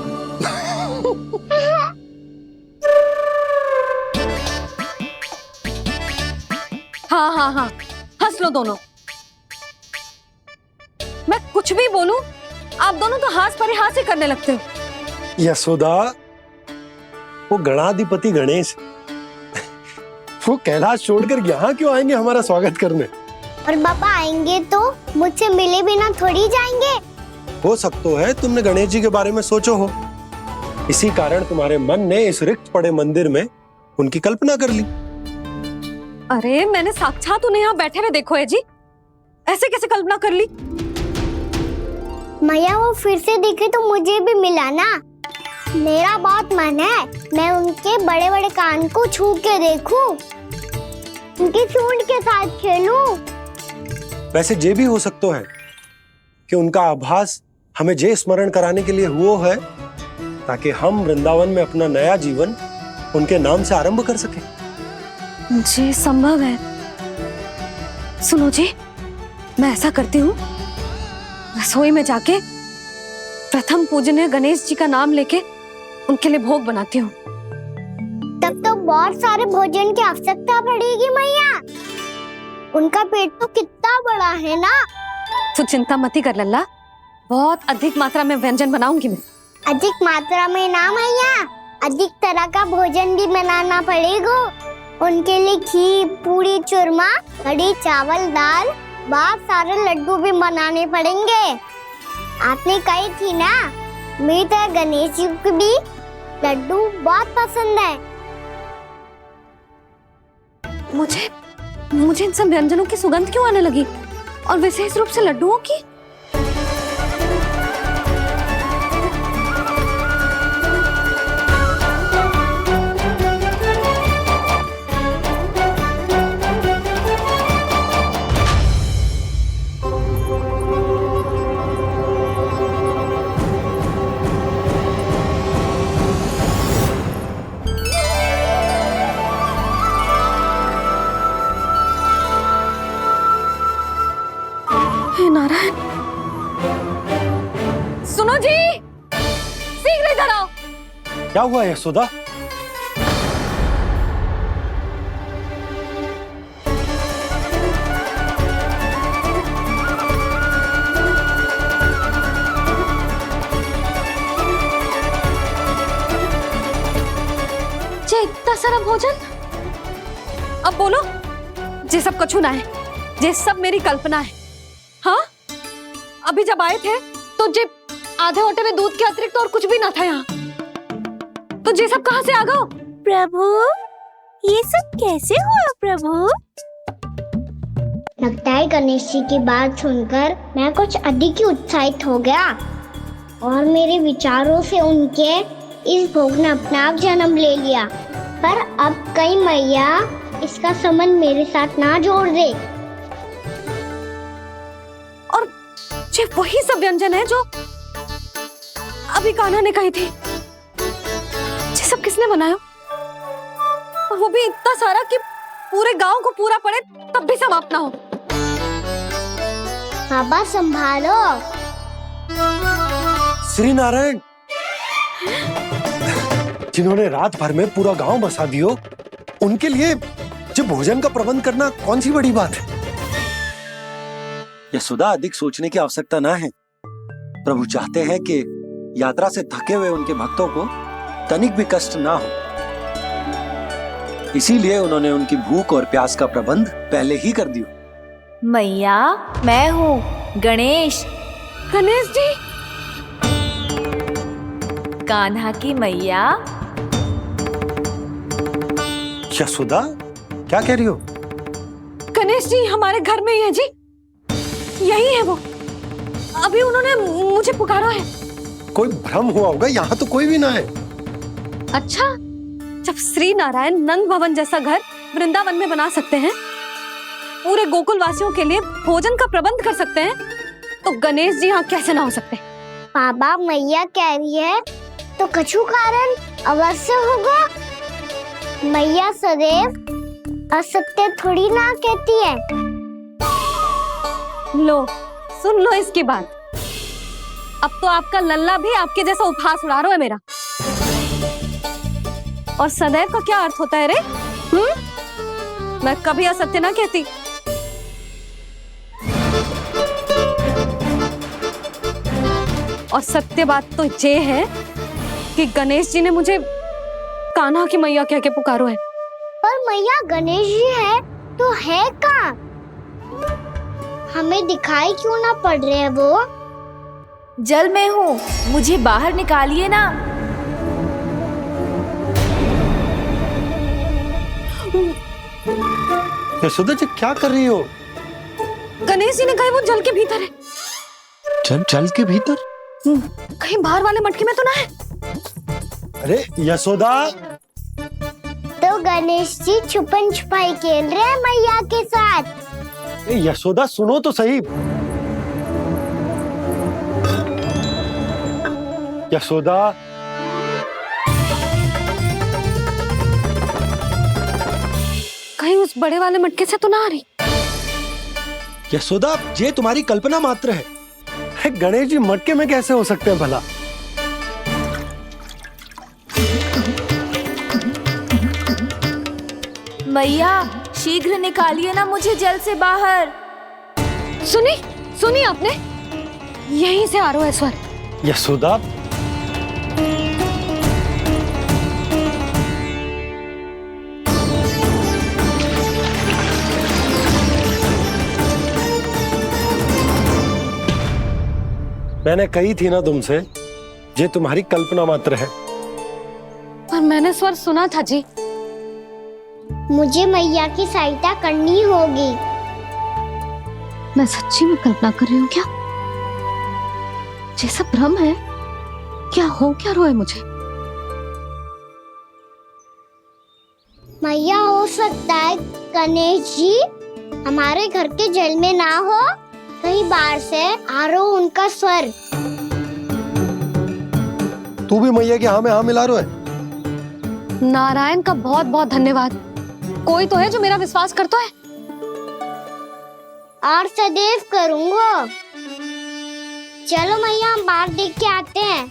हाँ, हंस लो दोनों। मैं कुछ भी बोलूं, आप दोनों तो हास परिहास ही करने लगते हो। यशोदा, वो गणाधिपति गणेश वो कैलाश छोड़कर यहाँ क्यों आएंगे हमारा स्वागत करने? और बाबा आएंगे तो मुझसे मिले बिना थोड़ी जाएंगे। हो सकता है तुमने गणेश जी के बारे में सोचो हो, इसी कारण तुम्हारे मन ने इस रिक्त पड़े मंदिर में उनकी कल्पना कर ली। अरे मैंने साक्षात उन्हें यहाँ बैठे हुए देखो है जी, ऐसे कैसे कल्पना कर ली? मैया वो फिर से दिखे तो मुझे भी मिला ना। मेरा बहुत मन है मैं उनके बड़े बड़े कान को छू के देखूं, उनकी सूंड के साथ खेलूं। वैसे ये भी हो सकता है कि उनका आभास हमें जे स्मरण कराने के लिए हुआ है ताकि हम वृंदावन में अपना नया जीवन उनके नाम से आरंभ कर सके। जी संभव है। सुनो जी, मैं ऐसा करती हूँ, रसोई में जाके प्रथम पूजनीय गणेश जी का नाम लेके उनके लिए भोग बनाती हूँ। तब तो बहुत सारे भोजन की आवश्यकता पड़ेगी मैया। उनका पेट तो कितना बड़ा है ना। तू चिंता मत कर लल्ला, बहुत अधिक मात्रा में व्यंजन बनाऊंगी मैं। अधिक मात्रा में ना मैया, अधिक तरह का भोजन भी बनाना पड़ेगा। उनके लिए खीर, पूरी, चूरमा, कढ़ी, चावल, दाल, बहुत सारे लड्डू भी बनाने पड़ेंगे। आपने कही थी ना, मेरी तरह गणेश जी को भी लड्डू बहुत पसंद है। मुझे इन सब व्यंजनों की सुगंध क्यों आने लगी, और विशेष रूप से लड्डुओं की? क्या हुआ यशोदा? जे इतना सारा भोजन, अब बोलो जे सब कछु ना है, जे सब मेरी कल्पना है। हाँ, अभी जब आए थे तो जे आधे ओटे में दूध के अतिरिक्त और कुछ भी ना था यहाँ, तो जे सब कहाँ से आ गए? प्रभु, ये सब कैसे हुआ प्रभु? लगता है गणेश जी की बात सुनकर मैं कुछ अधिक ही उत्साहित हो गया और मेरे विचारों से उनके इस भोग ने अपना आप जन्म ले लिया। पर अब कहीं मैया इसका संबंध मेरे साथ ना जोड़ दे। और ये वही सब व्यंजन है जो अभी कान्हा ने कही थी। ये सब किसने बनाया? और वो भी इतना सारा कि पूरे गांव को पूरा पड़े तब भी समाप्त ना हो। बाबा संभालो। श्री नारायण, जिन्होंने रात भर में पूरा गांव बसा दियो, उनके लिए जो भोजन का प्रबंध करना कौन सी बड़ी बात है? यशोदा, अधिक सोचने की आवश्यकता ना है। प्रभु चाहते हैं कि यात्रा से थके हुए उनके भक्तों को तनिक भी कष्ट ना हो, इसीलिए उन्होंने उनकी भूख और प्यास का प्रबंध पहले ही कर दिया। मैया, मैं हूँ गणेश। गणेश जी, कान्हा की मैया। यशोदा, क्या कह रही हो? गणेश जी हमारे घर में ही है जी, यही है वो। अभी उन्होंने मुझे पुकारा है। कोई भ्रम हुआ होगा, यहाँ तो कोई भी ना है। अच्छा, जब श्री नारायण नंद भवन जैसा घर वृंदावन में बना सकते हैं, पूरे गोकुल वासियों के लिए भोजन का प्रबंध कर सकते हैं, तो गणेश जी यहाँ कैसे ना हो सकते? बाबा, मैया कह रही है तो कछु कारण अवश्य होगा। मैया सदैव असत्य थोड़ी ना कहती है। लो, सुन लो इसकी बात। अब तो आपका लल्ला भी आपके जैसा उपहास उड़ा रहा है मेरा। और सदैव का क्या अर्थ होता है रे? मैं कभी असत्य ना कहती। और सत्य बात तो ये है कि गणेश जी ने मुझे कान्हा की मैया कह के पुकारो है। पर मैया गणेश जी है तो है कहाँ? हमें दिखाई क्यों ना पड़ रहे हैं वो? जल में हूँ, मुझे बाहर निकालिए ना। यशोदा जी, क्या कर रही हो? गणेश जी ने कहा वो जल के भीतर है। जल के भीतर? कहीं बाहर वाले मटके में तो ना है? अरे यशोदा! तो गणेश जी छुपन छुपाई खेल रहे हैं मैया के साथ। यशोदा, सुनो तो सही। यशोदा, कहीं उस बड़े वाले मटके से तो ना आ रही? यशोदा, ये तुम्हारी कल्पना मात्र है। गणेश जी मटके में कैसे हो सकते हैं भला? मैया, शीघ्र निकालिए ना मुझे जल से बाहर। सुनी आपने? यहीं से आ रहा है स्वर। यशोदा, मैंने कही थी ना तुमसे, ये तुम्हारी कल्पना मात्र है। पर मैंने स्वर सुना था जी। मुझे मैया की सहायता करनी होगी। मैं सच्ची में कल्पना कर रही हूँ क्या? ये सब भ्रम है क्या? हो क्या रहा है मुझे? मैया, हो सकता है गणेश जी हमारे घर के जल में ना हो, कहीं बाहर से आ रहा हो उनका स्वर। तू भी मैया के हाँ में हाँ मिला रहा है। नारायण का बहुत बहुत धन्यवाद। कोई तो है जो मेरा विश्वास करता है। और सदैव करूंगा। चलो मैया, हम बाहर देख के आते हैं।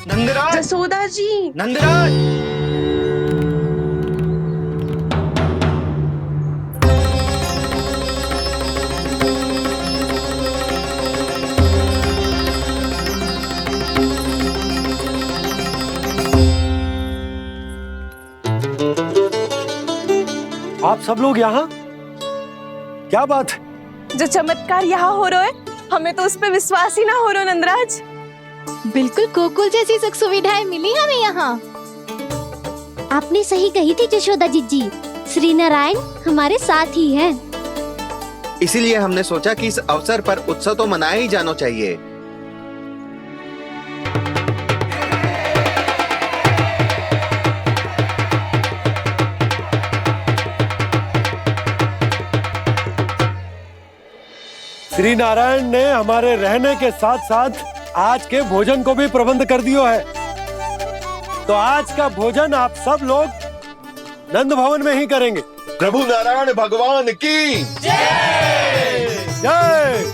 नंदराज, जसोदा जी, नंदराज। आप सब लोग यहाँ? क्या बात है? जो चमत्कार यहाँ हो रहा है, हमें तो उस पे विश्वास ही ना हो रहा नंदराज। बिल्कुल गोकुल जैसी सुख सुविधाएं मिली हमें यहाँ। आपने सही कही थी जशोदा जीजी, श्री नारायण हमारे साथ ही हैं। इसीलिए हमने सोचा कि इस अवसर पर उत्सव तो मनाया ही जाना चाहिए। श्री नारायण ने हमारे रहने के साथ साथ आज के भोजन को भी प्रबंध कर दिया है। तो आज का भोजन आप सब लोग नंद भवन में ही करेंगे। प्रभु नारायण भगवान की जय जय।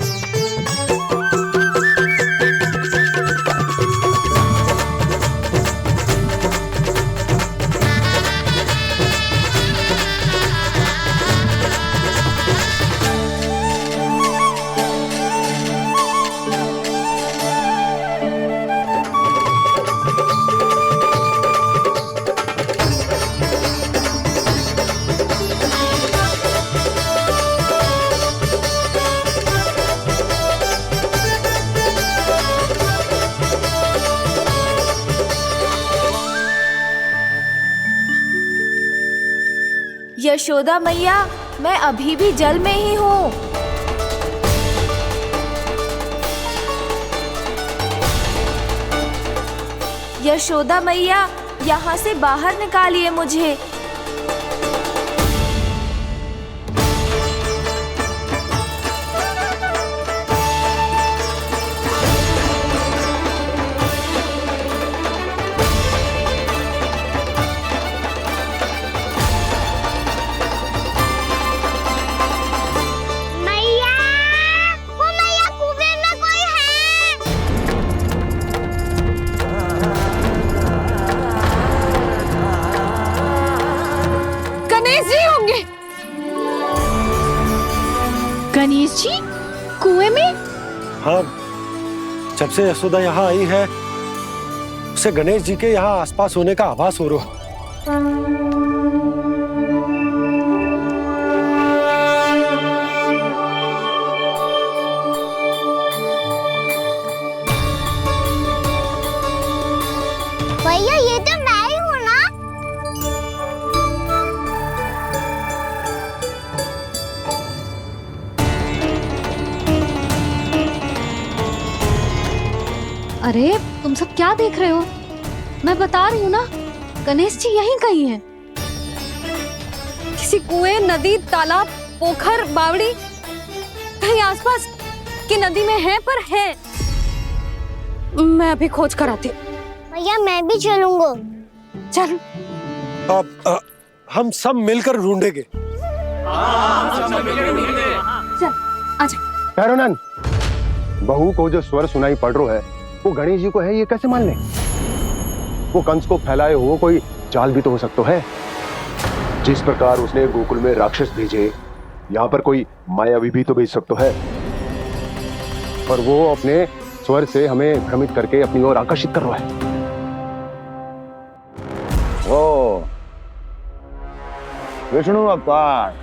यशोदा मैया, मैं अभी भी जल में ही हूँ। यशोदा मैया, यहाँ से बाहर निकालिए मुझे। गणेश जी कुएं में? हाँ, जब से यशोदा यहाँ आई है उसे गणेश जी के यहाँ आसपास होने का आभास हो रहा। भैया ये तो मैं ही हूँ ना? अरे तुम सब क्या देख रहे हो? मैं बता रही हूँ ना, गणेश जी यहीं कहीं हैं। किसी कुएं, नदी, तालाब, पोखर, बावड़ी कहीं आसपास की नदी में है, पर है। मैं अभी खोज कर आती हूँ। भैया मैं भी चलूंगा। चल। अब हम सब मिलकर ढूंढेंगे। चल आजा। पैरोनन, बहू को जो स्वर सुनाई पड़ रहा है वो गणेश जी को है, ये कैसे मान ले? वो कंस को फैलाए हुए कोई चाल भी तो हो सकता है। जिस प्रकार उसने गोकुल में राक्षस भेजे, यहाँ पर कोई मायावी भी तो भेज सकता है। पर वो अपने स्वर से हमें भ्रमित करके अपनी ओर आकर्षित कर रहा है। ओ विष्णु अवतार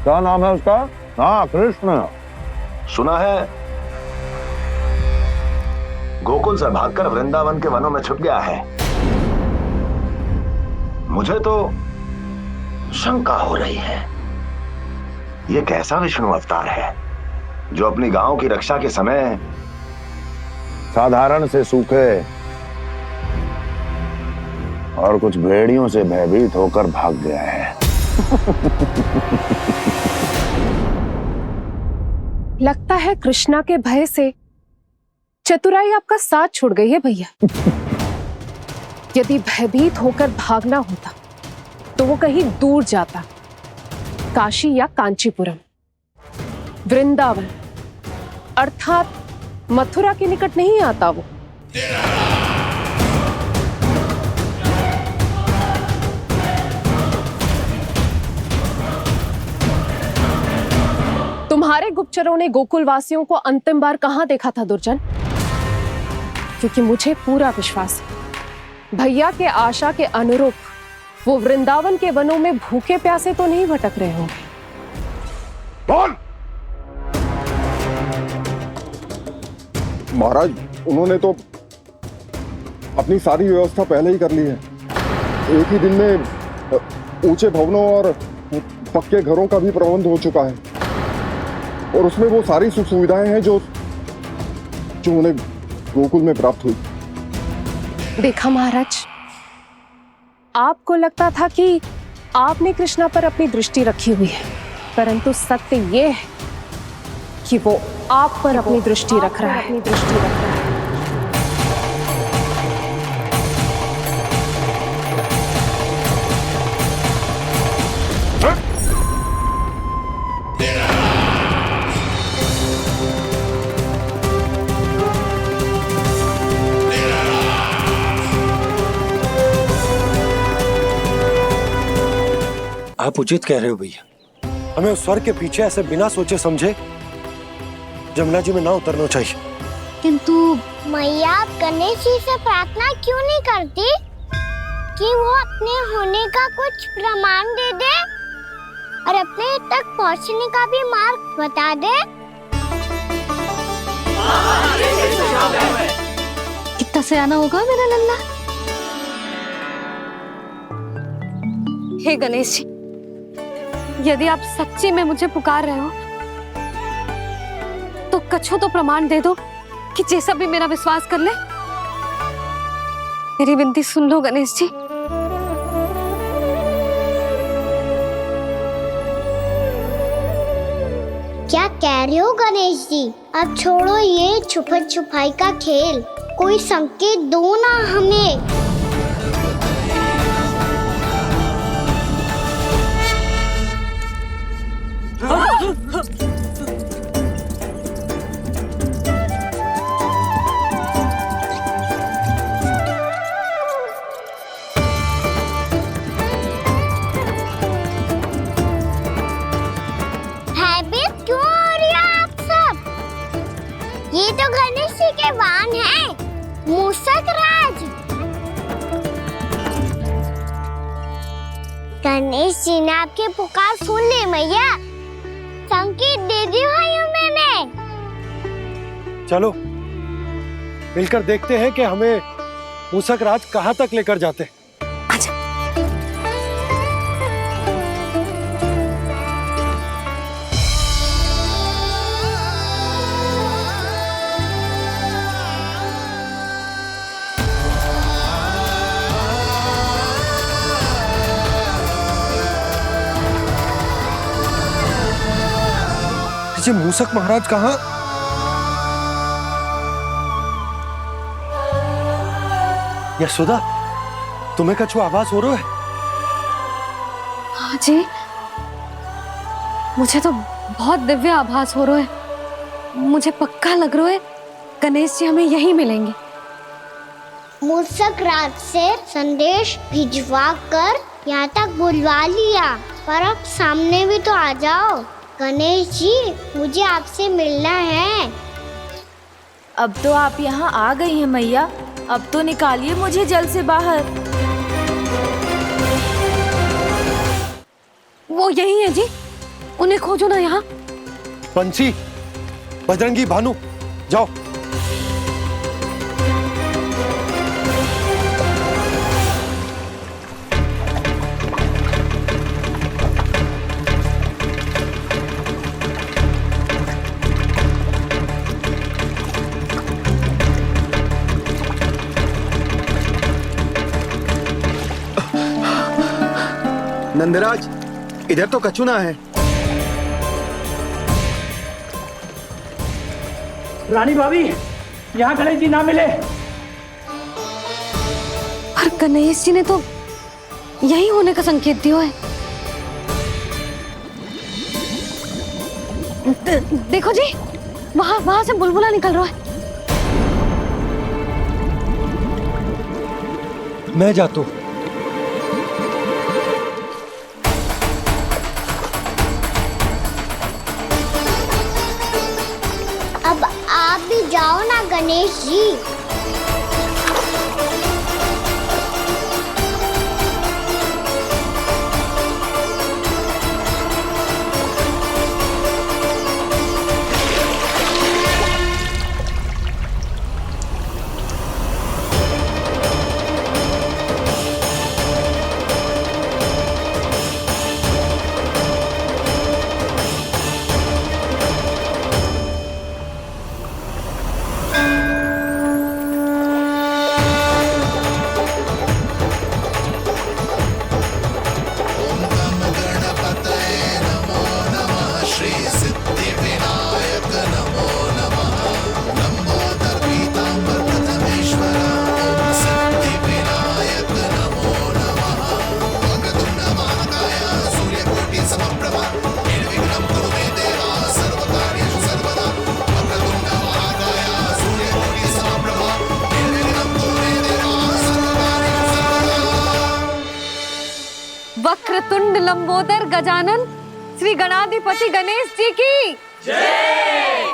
क्या नाम है उसका? हाँ, कृष्ण। सुना है गोकुल से भागकर वृंदावन के वनों में छुप गया है। मुझे तो शंका हो रही है, ये कैसा विष्णु अवतार है जो अपनी गांव की रक्षा के समय साधारण से सूखे और कुछ भेड़ियों से भयभीत होकर भाग गया है। लगता है कृष्णा के भय से चतुराई आपका साथ छोड़ गई है भैया। यदि भयभीत होकर भागना होता तो वो कहीं दूर जाता, काशी या कांचीपुरम, वृंदावन अर्थात मथुरा के निकट नहीं आता वो। तुम्हारे गुप्तचरों ने गोकुल वासियों को अंतिम बार कहां देखा था दुर्जन? क्योंकि मुझे पूरा विश्वास है भैया के आशा के अनुरूप वो वृंदावन के वनों में भूखे प्यासे तो नहीं भटक रहे होंगे। बोल! महाराज, उन्होंने तो अपनी सारी व्यवस्था पहले ही कर ली है। एक ही दिन में ऊंचे भवनों और पक्के घरों का भी प्रबंध हो चुका है और उसमें वो सारी सुख सुविधाएं हैं जो उन्हें गोकुल में प्राप्त हुई। देखा महाराज, आपको लगता था कि आपने कृष्णा पर अपनी दृष्टि रखी हुई है, परंतु सत्य ये है कि वो आप पर अपनी दृष्टि रख रहा है। आप उचित कह रहे हो भैया, हमें उस स्वर्ग के पीछे ऐसे बिना सोचे समझे जमुना जी में ना उतरना चाहिए। किंतु मैया, आप गणेश जी से प्रार्थना क्यों नहीं करती कि वो अपने होने का कुछ प्रमाण दे दे और अपने तक पहुंचने का भी मार्ग बता दे? कितना सयाना होगा मेरा लल्ला। हे गणेश जी, यदि आप सच्ची में मुझे पुकार रहे हो तो कछो तो प्रमाण दे दो कि जैसा भी मेरा विश्वास कर ले। मेरी विनती सुन लो गणेश जी। क्या कह रहे हो गणेश जी? अब छोड़ो ये छुपन छुपाई का खेल, कोई संकेत दो ना हमें। भयभीत क्यों हो रही हो आप सब? ये तो गणेश जी के वाहन हैं, मूषक राज। गणेश जी ने आपके पुकार सुन ली मैया, संकेत दे दी भाइयों मैंने। चलो मिलकर देखते हैं कि हमें मूषक राज कहां तक लेकर जाते हैं। ये मूषक महाराज कहाँ? यशोदा, तुम्हें कछु आभास हो रहा है? हाँ जी, मुझे तो बहुत दिव्य आभास हो रहा है। मुझे पक्का लग रहा है गणेश जी हमें यहीं मिलेंगे। मूषक राज से संदेश भिजवा कर यहाँ तक बुलवा लिया, पर अब सामने भी तो आ जाओ। गणेश जी, मुझे आपसे मिलना है। अब तो आप यहाँ आ गई हैं मैया, अब तो निकालिए मुझे जल से बाहर। वो यही है जी, उन्हें खोजो ना यहाँ। बंसी, बजरंगी, भानु, जाओ। नंदराज, इधर तो कछुना है। रानी भाभी, यहाँ गणेश जी ना मिले। और गणेश जी ने तो यही होने का संकेत दिया है। देखो जी, वहां से बुलबुला निकल रहा है। मैं जाता हूँ। अब आप भी जाओ ना गणेश जी। वक्रतुंड लंबोदर गजानन श्री गणाधिपति गणेश जी की जय।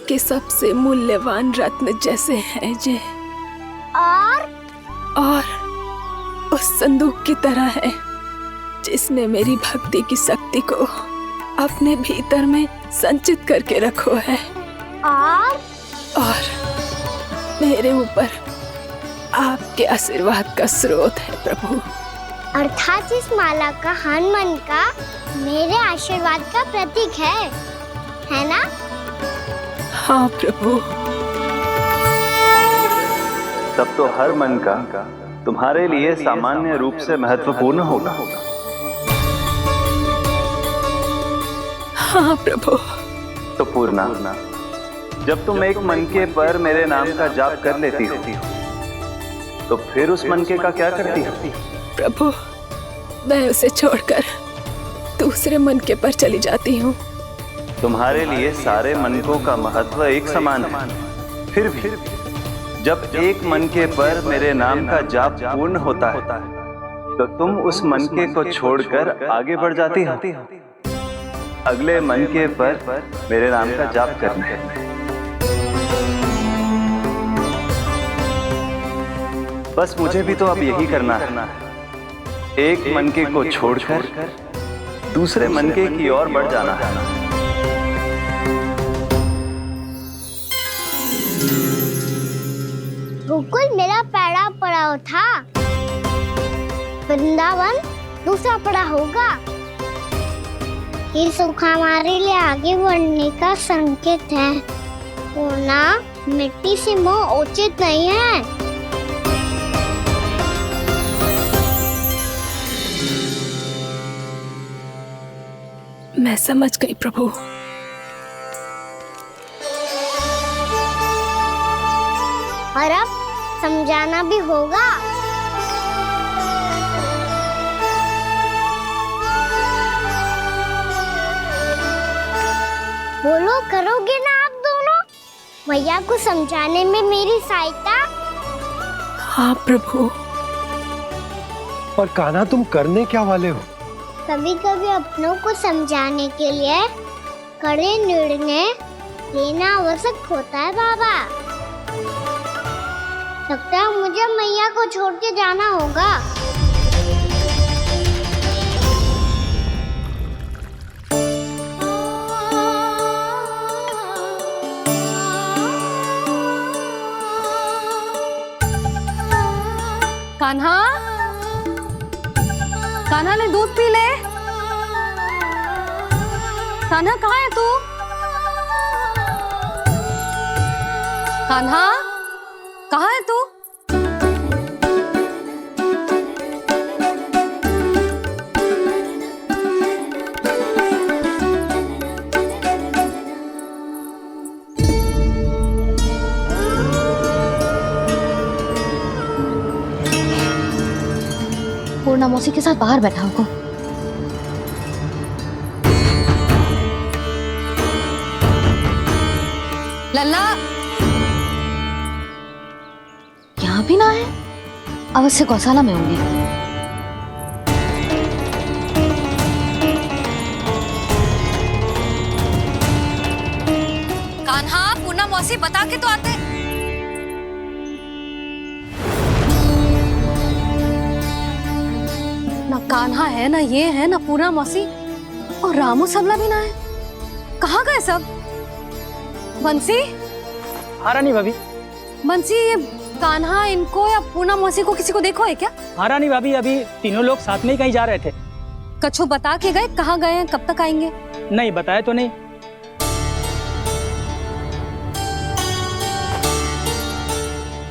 के सबसे मूल्यवान रत्न जैसे हैं जे और उस संदूक की तरह है जिसने मेरी भक्ति की शक्ति को अपने भीतर में संचित करके रखो है और मेरे ऊपर आपके आशीर्वाद का स्रोत है प्रभु। अर्थात इस माला का हनुमान का मेरे आशीर्वाद का प्रतीक है ना? हाँ प्रभु। तब तो हर मन का तुम्हारे लिए सामान्य रूप से महत्वपूर्ण होगा। हाँ प्रभु। तो पूर्णा, जब तुम एक मनके पर मेरे नाम का जाप कर लेती हो तो फिर उस मनके का क्या करती हो? प्रभु, मैं उसे छोड़कर दूसरे मनके पर चली जाती हूँ। तुम्हारे लिए सारे मनकों का महत्व एक समान है। फिर भी जब एक मनके पर मेरे नाम का जाप पूर्ण होता है तो तुम उस मनके को छोड़कर आगे बढ़ जाती हो अगले मनके पर मेरे नाम का जाप करने। बस मुझे भी तो अब यही करना है, एक मनके को छोड़कर दूसरे मनके की ओर बढ़ जाना है। गोकुल मेरा पहला पड़ाव था, वृंदावन दूसरा पड़ा होगा। ये सुख हमारे लिए आगे बढ़ने का संकेत है। होना मिट्टी से मोह उचित नहीं है। मैं समझ गई प्रभु। और अब समझाना भी होगा। बोलो, करोगे ना आप दोनों? भैया को समझाने में मेरी सहायता। हाँ प्रभु। और कान्हा, तुम करने क्या वाले हो? कभी कभी अपनों को समझाने के लिए कड़े निर्णय लेना आवश्यक होता है बाबा। लगता है मुझे मैया को छोड़ के जाना होगा। कान्हा, कान्हा ने दूध पी ले। कान्हा कहाँ है तू? कान्हा, कहाँ है तू? पूर्णा मौसी के साथ बाहर बैठा होगा। लल्ला यहाँ भी ना है, अवश्य गौशाला में होंगे। कान्हा, पूर्णा मौसी बता के तो आते। ना कान्हा है, ना ये है, ना पूर्णा मौसी, और रामू सबला भी ना है। कहाँ गए सब? बंसी? हाँ रानी भाभी। बंसी, ये कान्हा इनको या पूर्णा मौसी को किसी को देखो है क्या? हाँ रानी भाभी, अभी तीनों लोग साथ में ही कहीं जा रहे थे। कछु बता के गए कहाँ गए हैं, कब तक आएंगे? नहीं बताया तो नहीं।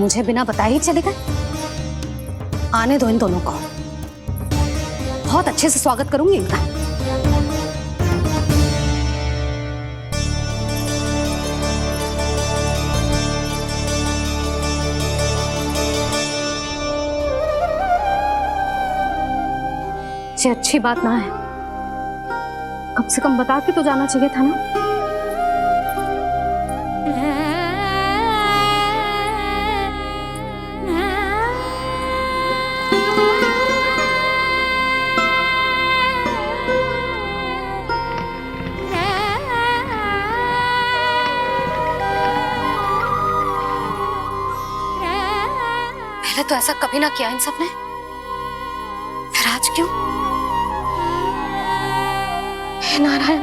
मुझे बिना बताए ही चले गए? आने दो इन दोनों को, बहुत अच्छे से स्वागत करूंगी इनका। ये अच्छी बात ना है, कम से कम बता के तो जाना चाहिए था ना। पहले तो ऐसा कभी ना किया इन सब ने, फिर आज क्यों? हे नारायण,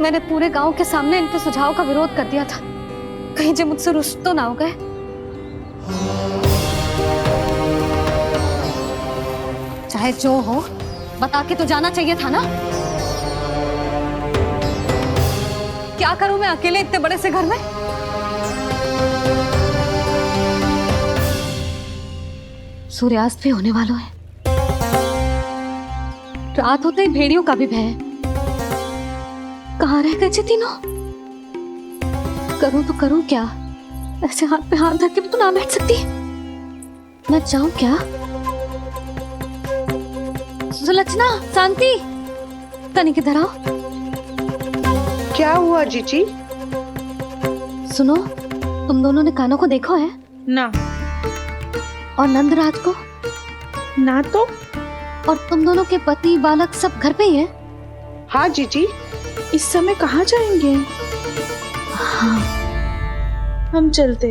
मैंने पूरे गांव के सामने इनके सुझाव का विरोध कर दिया था, कहीं जे मुझसे रुष्ट तो ना हो गए। चाहे जो हो, बता के तो जाना चाहिए था ना। क्या करूं मैं अकेले इतने बड़े से घर में? सूर्यास्त भी होने वाला है, रात होते ही भेड़ियों का भी भय है। कहाँ रह गए तीनों? करूं तो करूं क्या? ऐसे हाथ पे हाथ धर के भी तो ना बैठ सकती। मैं जाऊं क्या? सुलक्षणा, शांति, तनिक इधर आओ। क्या हुआ जीजी? सुनो, तुम दोनों ने कान्हा को देखो है? ना। और नंदराज को? ना तो। और तुम दोनों के पति बालक सब घर पे ही है? हाँ जीजी, इस समय कहाँ जाएंगे? हाँ। हम चलते।